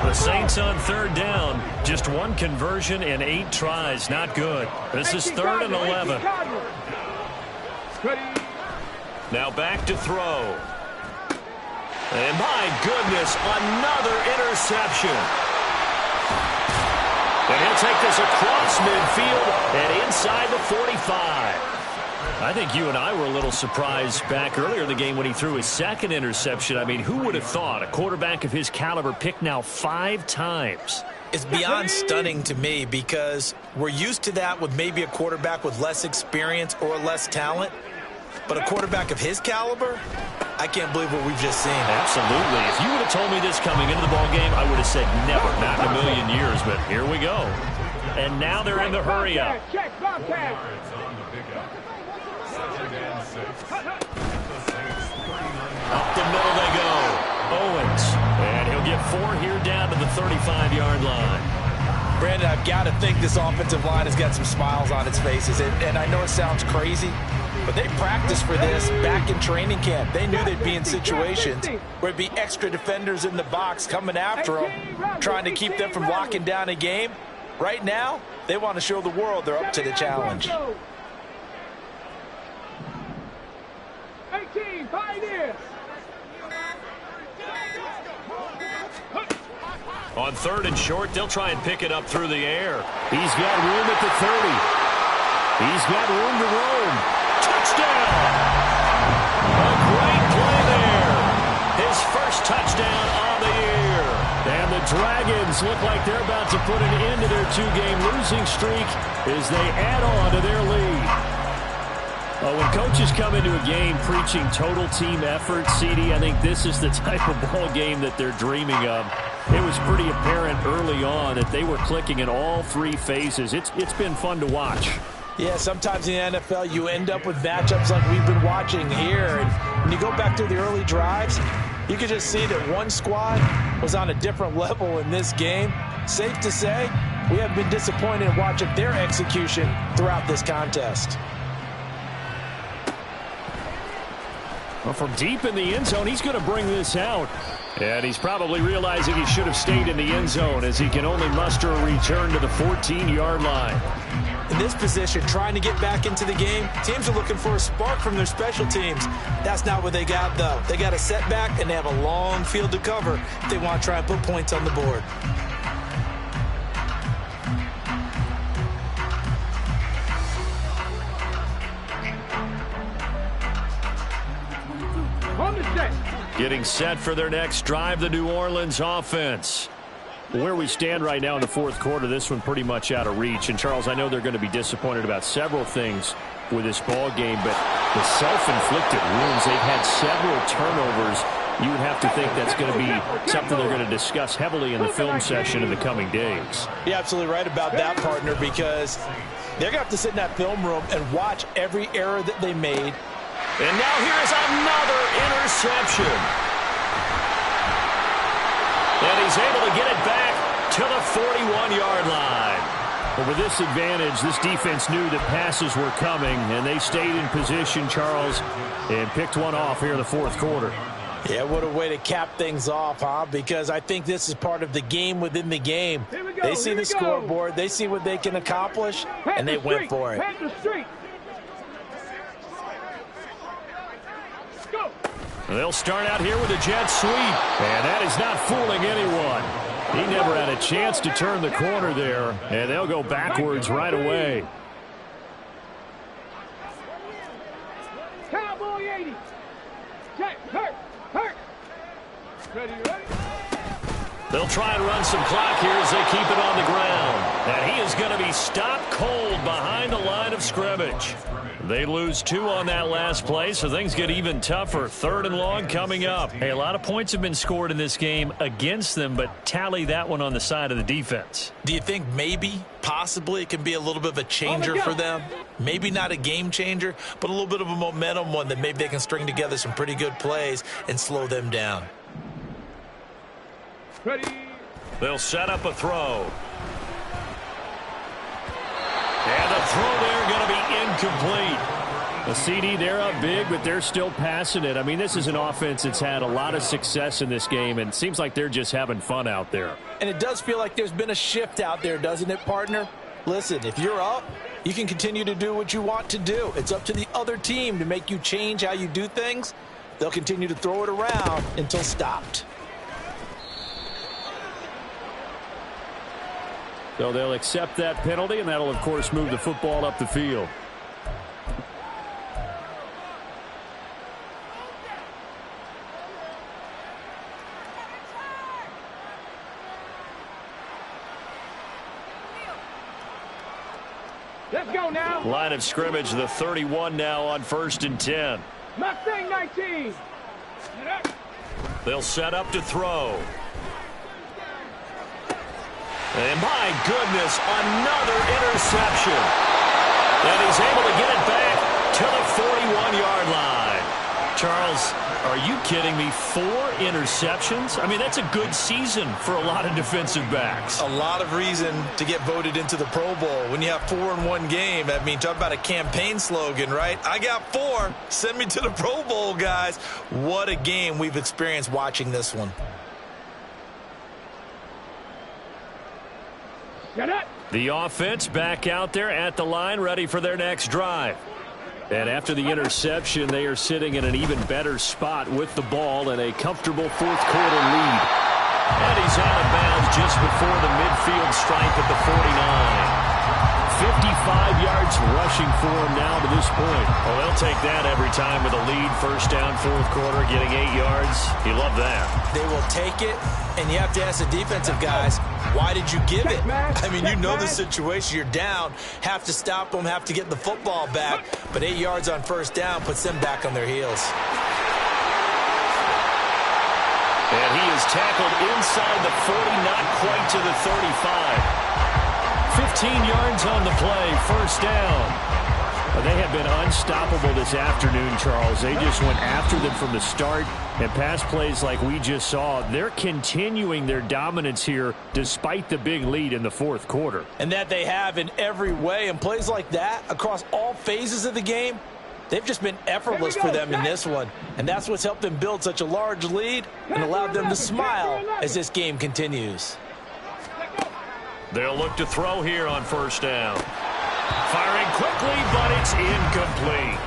The Saints on 3rd down. Just 1 conversion and 8 tries. Not good. This is 3rd and 11. Now back to throw. And my goodness, another interception. And he'll take this across midfield and inside the 45. I think you and I were a little surprised back earlier in the game when he threw his 2nd interception. I mean, who would have thought a quarterback of his caliber picked now 5 times? It's beyond stunning to me because we're used to that with maybe a quarterback with less experience or less talent. But a quarterback of his caliber, I can't believe what we've just seen. Absolutely. If you would have told me this coming into the ball game, I would have said never, not in a million years. But here we go. And now they're in the hurry up. Up the middle they go. Owens. And he'll get 4 here down to the 35-yard line. Brandon, I've got to think this offensive line has got some smiles on its faces. And I know it sounds crazy, but they practiced for this back in training camp. They knew they'd be in situations where it'd be extra defenders in the box coming after them, trying to keep them from locking down a game. Right now, they want to show the world they're up to the challenge. 18, Pioneers. On 3rd and short, they'll try and pick it up through the air. He's got room at the 30. He's got room to roam. Touchdown! A great play there. His first touchdown on the year. And the Dragons look like they're about to put an end to their 2-game losing streak as they add on to their lead. When coaches come into a game preaching total team effort, CD, I think this is the type of ball game that they're dreaming of. It was pretty apparent early on that they were clicking in all 3 phases. It's been fun to watch. Yeah, sometimes in the NFL you end up with matchups like we've been watching here. And when you go back to the early drives, you can just see that one squad was on a different level in this game. Safe to say, we have been disappointed in watching their execution throughout this contest. Well, from deep in the end zone, he's going to bring this out. And he's probably realizing he should have stayed in the end zone as he can only muster a return to the 14-yard line. In this position, trying to get back into the game, teams are looking for a spark from their special teams. That's not what they got, though. They got a setback, and they have a long field to cover if they want to try and put points on the board. Getting set for their next drive, the New Orleans offense. Where we stand right now in the 4th quarter, this one pretty much out of reach. And, Charles, I know they're going to be disappointed about several things with this ball game, but the self-inflicted wounds, they've had several turnovers. You would have to think that's going to be something they're going to discuss heavily in the film session in the coming days. You're absolutely right about that, partner, because they're going to have to sit in that film room and watch every error that they made. And now here's another interception. And he's able to get it back to the 41-yard line. But with this advantage, this defense knew that passes were coming, and they stayed in position, Charles, and picked one off here in the 4th quarter. Yeah, what a way to cap things off, huh? Because I think this is part of the game within the game. They see the scoreboard, they see what they can accomplish, and they went for it. They'll start out here with a jet sweep, and that is not fooling anyone. He never had a chance to turn the corner there, and they'll go backwards right away. Cowboy 80. Check, hurt. Ready. They'll try and run some clock here as they keep it on the ground. And he is going to be stopped cold behind the line of scrimmage. They lose 2 on that last play, so things get even tougher. 3rd and long coming up. Hey, a lot of points have been scored in this game against them, but tally that one on the side of the defense. Do you think maybe, possibly, it can be a little bit of a changer for them? Maybe not a game changer, but a little bit of a momentum one that maybe they can string together some pretty good plays and slow them down. Ready. They'll set up a throw. And the throw there going to be incomplete. The CD, they're up big, but they're still passing it. I mean, this is an offense that's had a lot of success in this game, and it seems like they're just having fun out there. And it does feel like there's been a shift out there, doesn't it, partner? Listen, if you're up, you can continue to do what you want to do. It's up to the other team to make you change how you do things. They'll continue to throw it around until stopped. So they'll accept that penalty, and that'll, of course, move the football up the field. Let's go now. Line of scrimmage, the 31 now on 1st and 10. Mustang 19. They'll set up to throw. And my goodness, another interception. And he's able to get it back to the 41-yard line. Charles, are you kidding me? 4 interceptions? I mean, that's a good season for a lot of defensive backs. A lot of reason to get voted into the Pro Bowl. When you have 4 in one game, I mean, talk about a campaign slogan, right? I got 4. Send me to the Pro Bowl, guys. What a game we've experienced watching this one. The offense back out there at the line, ready for their next drive. And after the interception, they are sitting in an even better spot with the ball and a comfortable 4th quarter lead. And he's out of bounds just before the midfield stripe at the 49. 55 yards rushing for him now to this point. Well, they'll take that every time with a lead. 1st down, 4th quarter, getting 8 yards. You love that. They will take it, and you have to ask the defensive guys, why did you give it? I mean, you know the situation. You're down, have to stop them, have to get the football back. But 8 yards on 1st down puts them back on their heels. And he is tackled inside the 40, not quite to the 35. 15 yards on the play, 1st down. They have been unstoppable this afternoon, Charles. They just went after them from the start, and pass plays like we just saw. They're continuing their dominance here despite the big lead in the 4th quarter. And that they have in every way. And plays like that across all phases of the game, they've just been effortless for them in this one. And that's what's helped them build such a large lead and allowed them to smile as this game continues. They'll look to throw here on 1st down. Firing quickly, but it's incomplete.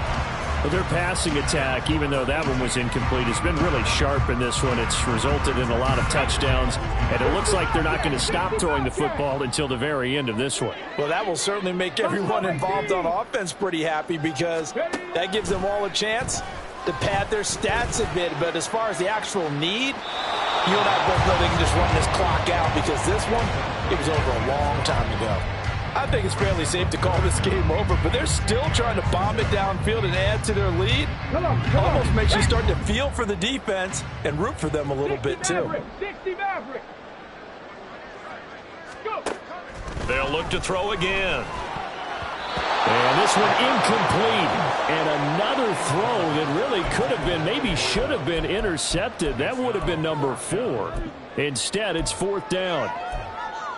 Well, their passing attack, even though that one was incomplete, has been really sharp in this one. It's resulted in a lot of touchdowns, and it looks like they're not going to stop throwing the football until the very end of this one. Well, that will certainly make everyone involved on offense pretty happy, because that gives them all a chance to pad their stats a bit. But as far as the actual need, you and I both know they can just run this clock out, because this one, it was over a long time ago. I think it's fairly safe to call this game over, but they're still trying to bomb it downfield and add to their lead. Almost makes you start to feel for the defense and root for them a little bit, too. 60 Maverick. Go. They'll look to throw again. And this one incomplete. And another throw that really could have been, maybe should have been intercepted. That would have been number 4. Instead, it's 4th down.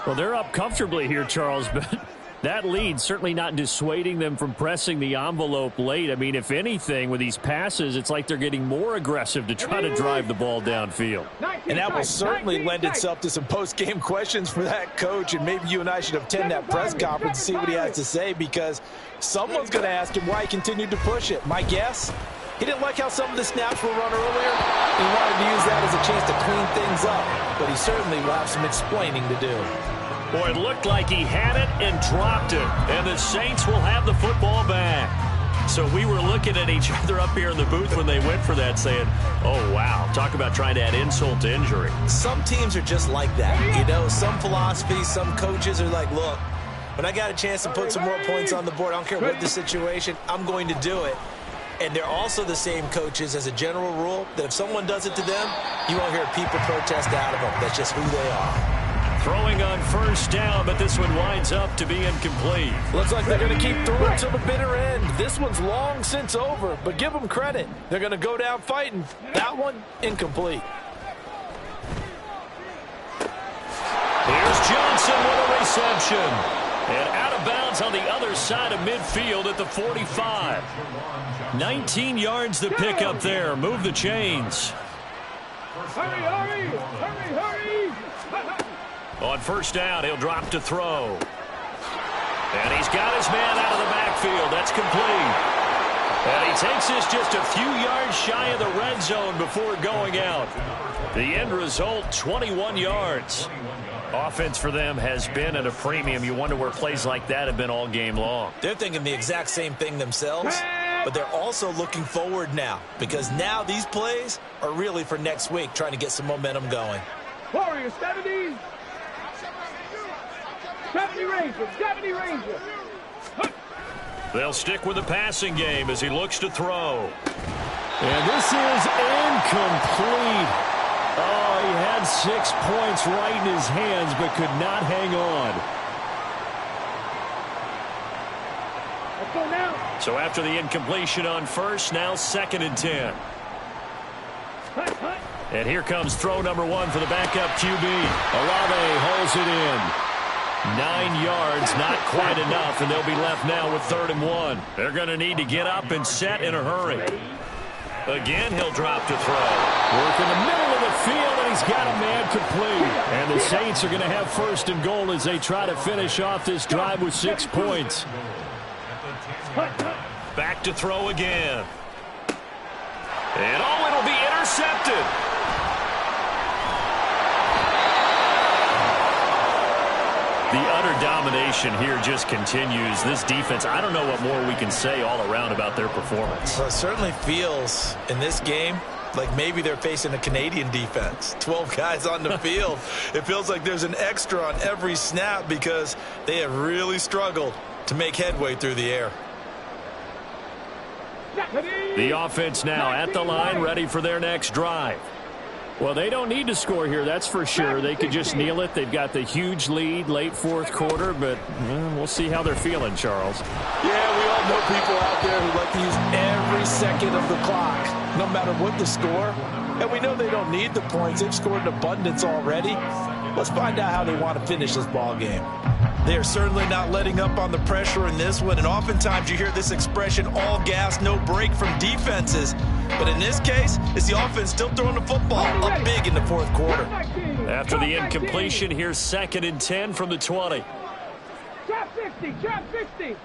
Well, they're up comfortably here, Charles, but that lead certainly not dissuading them from pressing the envelope late. I mean, if anything, with these passes, it's like they're getting more aggressive to try to drive the ball downfield. And that will certainly lend itself to some post-game questions for that coach, and maybe you and I should attend that press conference and see what he has to say, because someone's going to ask him why he continued to push it. My guess, he didn't like how some of the snaps were run earlier. He wanted to use that as a chance to clean things up, but he certainly will have some explaining to do. Boy, it looked like he had it and dropped it. And the Saints will have the football back. So we were looking at each other up here in the booth when they went for that saying, oh, wow, talk about trying to add insult to injury. Some teams are just like that. You know, some philosophies, some coaches are like, look, when I got a chance to put some more points on the board, I don't care what the situation, I'm going to do it. And they're also the same coaches as a general rule that if someone does it to them, you won't hear people protest out of them. That's just who they are. Throwing on first down, but this one winds up to be incomplete. Looks like they're going to keep throwing till the bitter end. This one's long since over, but give them credit. They're going to go down fighting. That one, incomplete. Here's Johnson with a reception. And out of bounds on the other side of midfield at the 45. 19 yards to pick up there. Move the chains. Hurry, hurry, hurry, hurry. On first down, he'll drop to throw. And he's got his man out of the backfield. That's complete. And he takes this just a few yards shy of the red zone before going out. The end result, 21 yards. Offense for them has been at a premium. You wonder where plays like that have been all game long. They're thinking the exact same thing themselves, but they're also looking forward now because now these plays are really for next week, trying to get some momentum going. Warriors, 70. 70 Rangers, 70 Rangers. They'll stick with the passing game as he looks to throw. And this is incomplete. Oh, he had 6 points right in his hands, but could not hang on. Let's go now. So after the incompletion on first, now 2nd and 10. And here comes throw number 1 for the backup QB. Olave holds it in. 9 yards, not quite enough, and they'll be left now with 3rd and 1. They're going to need to get up and set in a hurry. Again, he'll drop to throw. Work in the middle of the field, and he's got a man complete. And the Saints are going to have 1st and goal as they try to finish off this drive with 6 points. Back to throw again. And oh, it'll be intercepted. The utter domination here just continues. This defense, I don't know what more we can say all around about their performance. Well, it certainly feels in this game like maybe they're facing a Canadian defense. 12 guys on the field. It feels like there's an extra on every snap because they have really struggled to make headway through the air. The offense now at the line, ready for their next drive. Well, they don't need to score here, that's for sure. They could just kneel it. They've got the huge lead late 4th quarter, but we'll see how they're feeling, Charles. Yeah, we all know people out there who like to use every second of the clock, no matter what the score. And we know they don't need the points. They've scored in abundance already. Let's find out how they want to finish this ball game. They are certainly not letting up on the pressure in this one, and oftentimes you hear this expression, all gas, no break from defenses. But in this case, it's the offense still throwing the football up big in the 4th quarter. After the incompletion, here's 2nd and 10 from the 20. Trap 60, trap 60.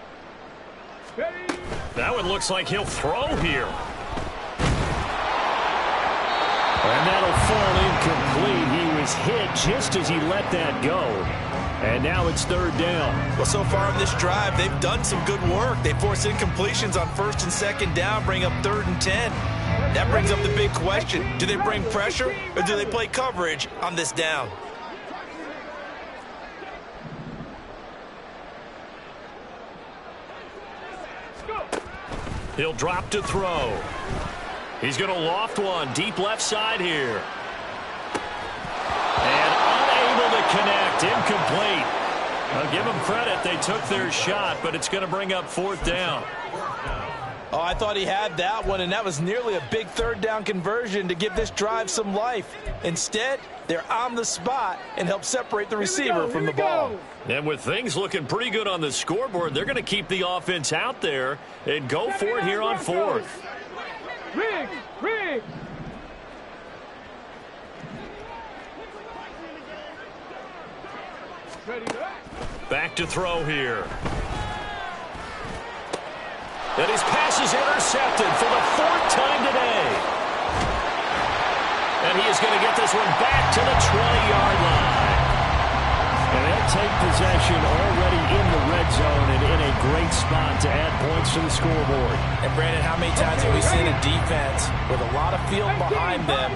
Ready? That one looks like he'll throw here. And that'll fall incomplete. He was hit just as he let that go. And now it's 3rd down. Well, so far in this drive, they've done some good work. They force incompletions on 1st and 2nd down, bring up 3rd and 10. That brings up the big question. Do they bring pressure or do they play coverage on this down? He'll drop to throw. He's going to loft one deep left side here. And unable to connect. Incomplete. I'll give them credit. They took their shot, but it's going to bring up 4th down. Oh, I thought he had that one, and that was nearly a big 3rd down conversion to give this drive some life. Instead, they're on the spot and help separate the receiver from the ball. And with things looking pretty good on the scoreboard, they're going to keep the offense out there and go for it here on 4th. Riggs, Riggs. Ready, back to throw here. And his pass is intercepted for the 4th time today. And he is going to get this one back to the 20-yard line. And they'll take possession already in the red zone and in a great spot to add points to the scoreboard. And Brandon, how many times have we seen a defense with a lot of field behind them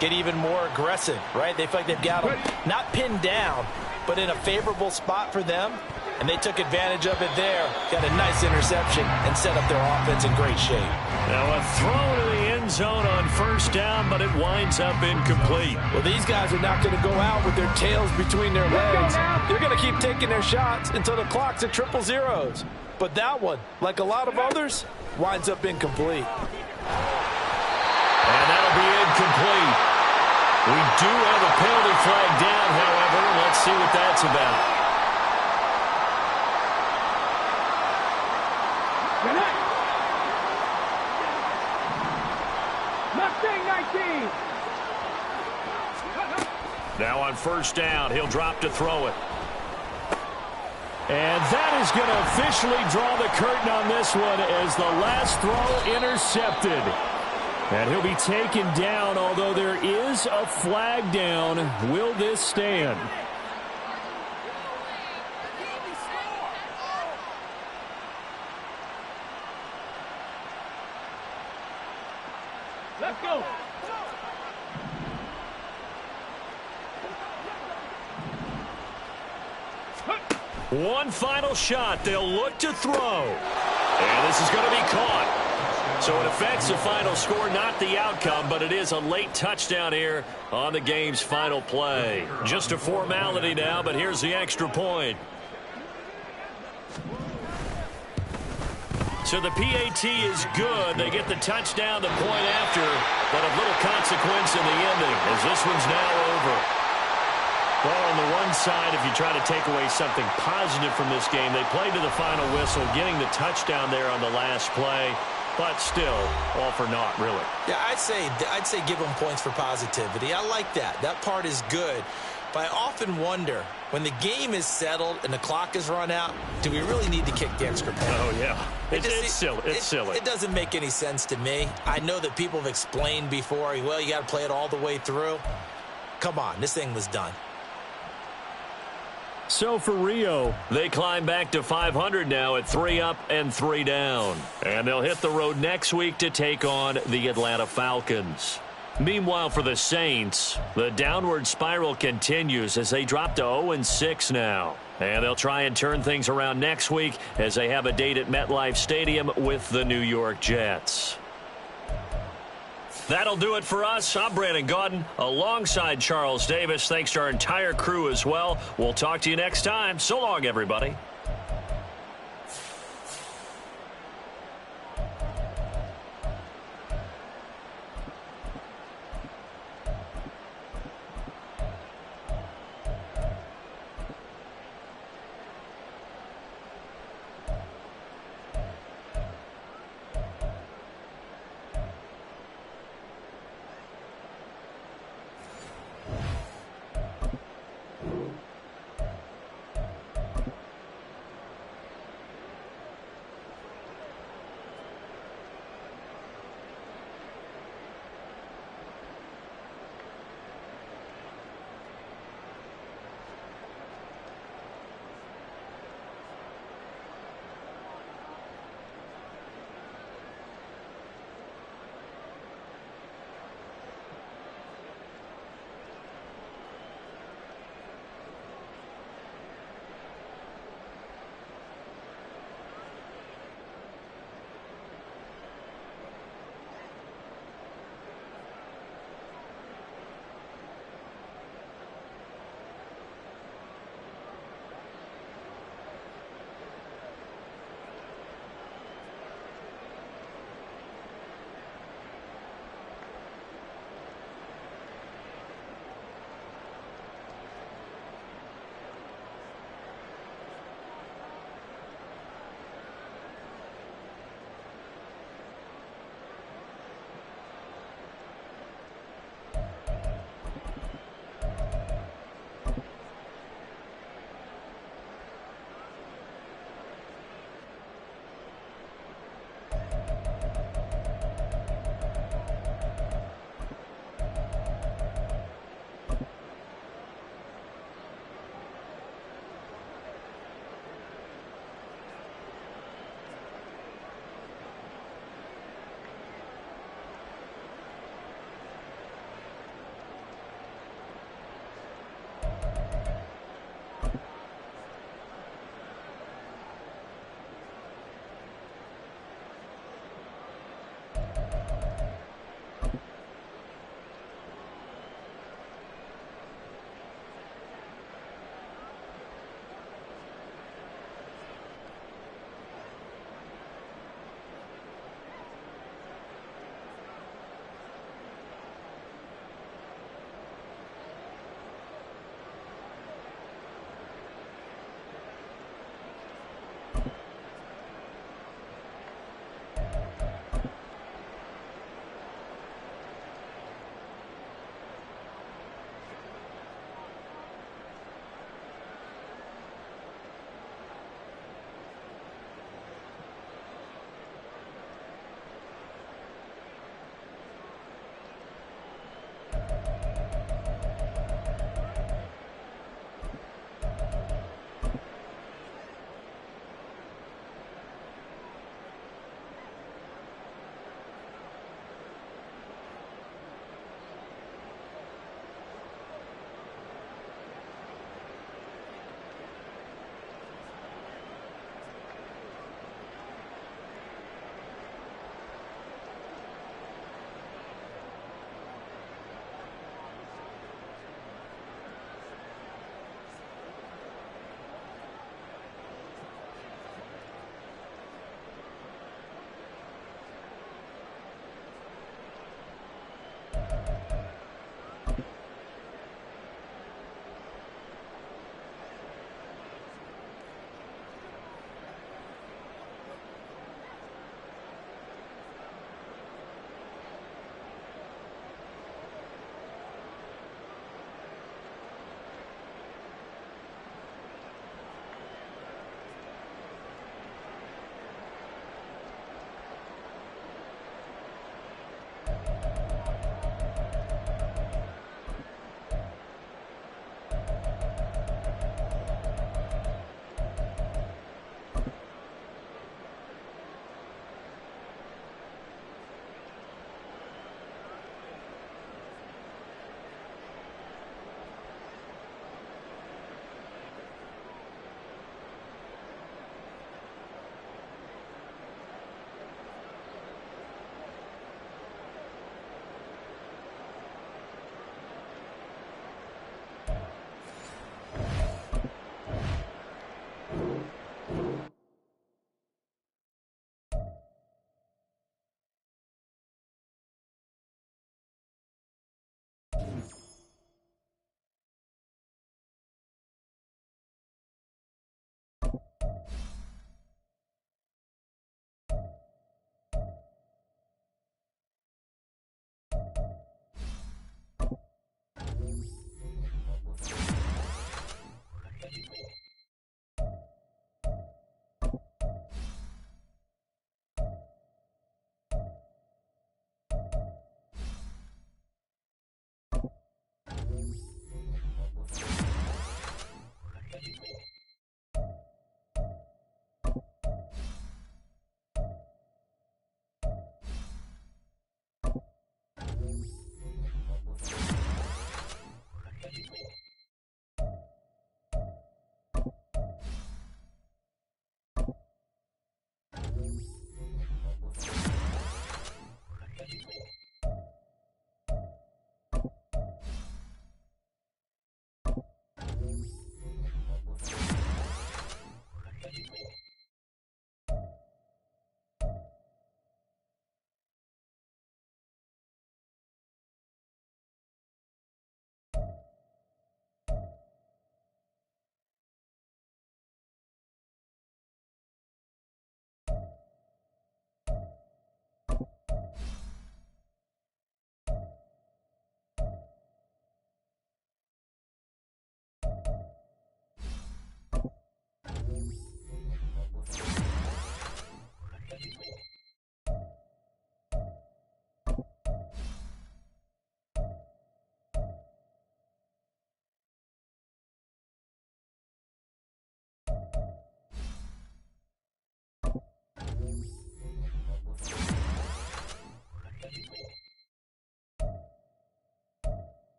get even more aggressive, right? They feel like they've got them not pinned down, but in a favorable spot for them, and they took advantage of it there. Got a nice interception and set up their offense in great shape. Now a throw to the end zone on first down, but it winds up incomplete. Well, these guys are not going to go out with their tails between their legs. They're going to keep taking their shots until the clock's at 000. But that one, like a lot of others, winds up incomplete. And that'll be incomplete. We do have a penalty flag down, however. Let's see what that's about. Now on first down, he'll drop to throw it. And that is going to officially draw the curtain on this one as the last throw intercepted. And he'll be taken down, although there is a flag down. Will this stand? Let's go. One final shot. They'll look to throw. And this is going to be caught. So it affects the final score, not the outcome, but it is a late touchdown here on the game's final play. Just a formality now, but here's the extra point. So the PAT is good. They get the touchdown the point after, but of little consequence in the ending as this one's now over. Well, on the one side, if you try to take away something positive from this game, they played to the final whistle, getting the touchdown there on the last play, but still, all for naught, really. Yeah, I'd say give them points for positivity. I like that. That part is good. But I often wonder, when the game is settled and the clock is run out, do we really need to kick the extra point? Oh, yeah. It's silly. It's silly. It doesn't make any sense to me. I know that people have explained before, well, you got to play it all the way through. Come on, this thing was done. So for Rio, they climb back to 500 now at 3 up and 3 down. And they'll hit the road next week to take on the Atlanta Falcons. Meanwhile, for the Saints, the downward spiral continues as they drop to 0-6 now. And they'll try and turn things around next week as they have a date at MetLife Stadium with the New York Jets. That'll do it for us. I'm Brandon Gaudin alongside Charles Davis. Thanks to our entire crew as well. We'll talk to you next time. So long, everybody.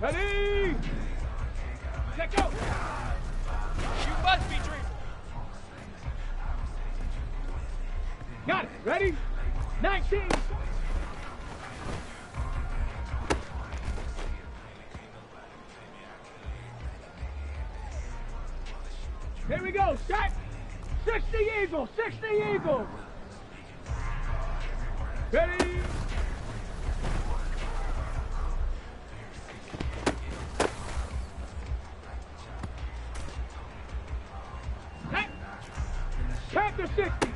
Ready? Set, go! You must be dreaming. Got it. Ready? 19. Here we go. Set. 60 Eagles, 60 Eagles. Ready? Panther 60.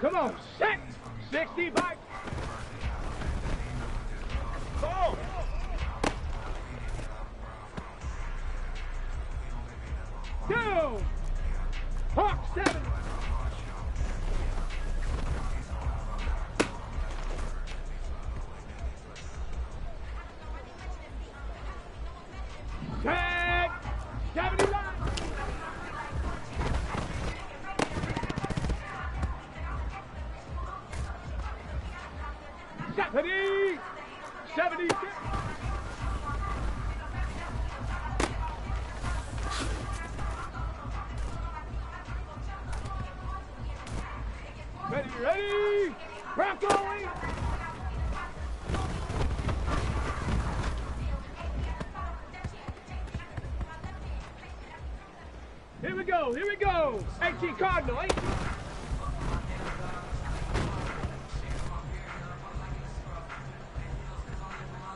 Come on, set. 60 back. Go. Go. Hawk 7. Set. 79. 70. 76. Ready? Bronco 8. Here we go. 18 Cardinal, 18.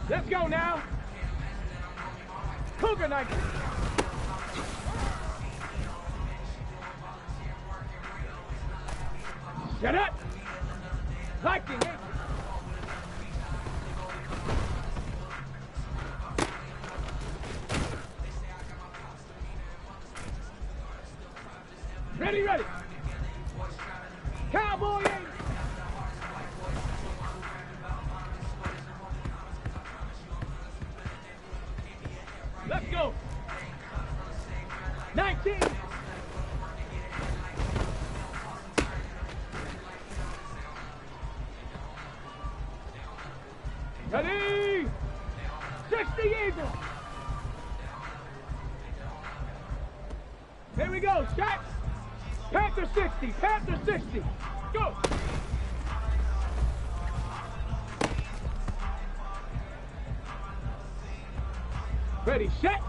Let's go now. Cougar 19. Shut up. Viking 18. Ready. Cowboy 8. Let's go. 19. Ready. 60 Eagles. Here we go. Shot. Panther 60. Panther 60. Go. Ready, set.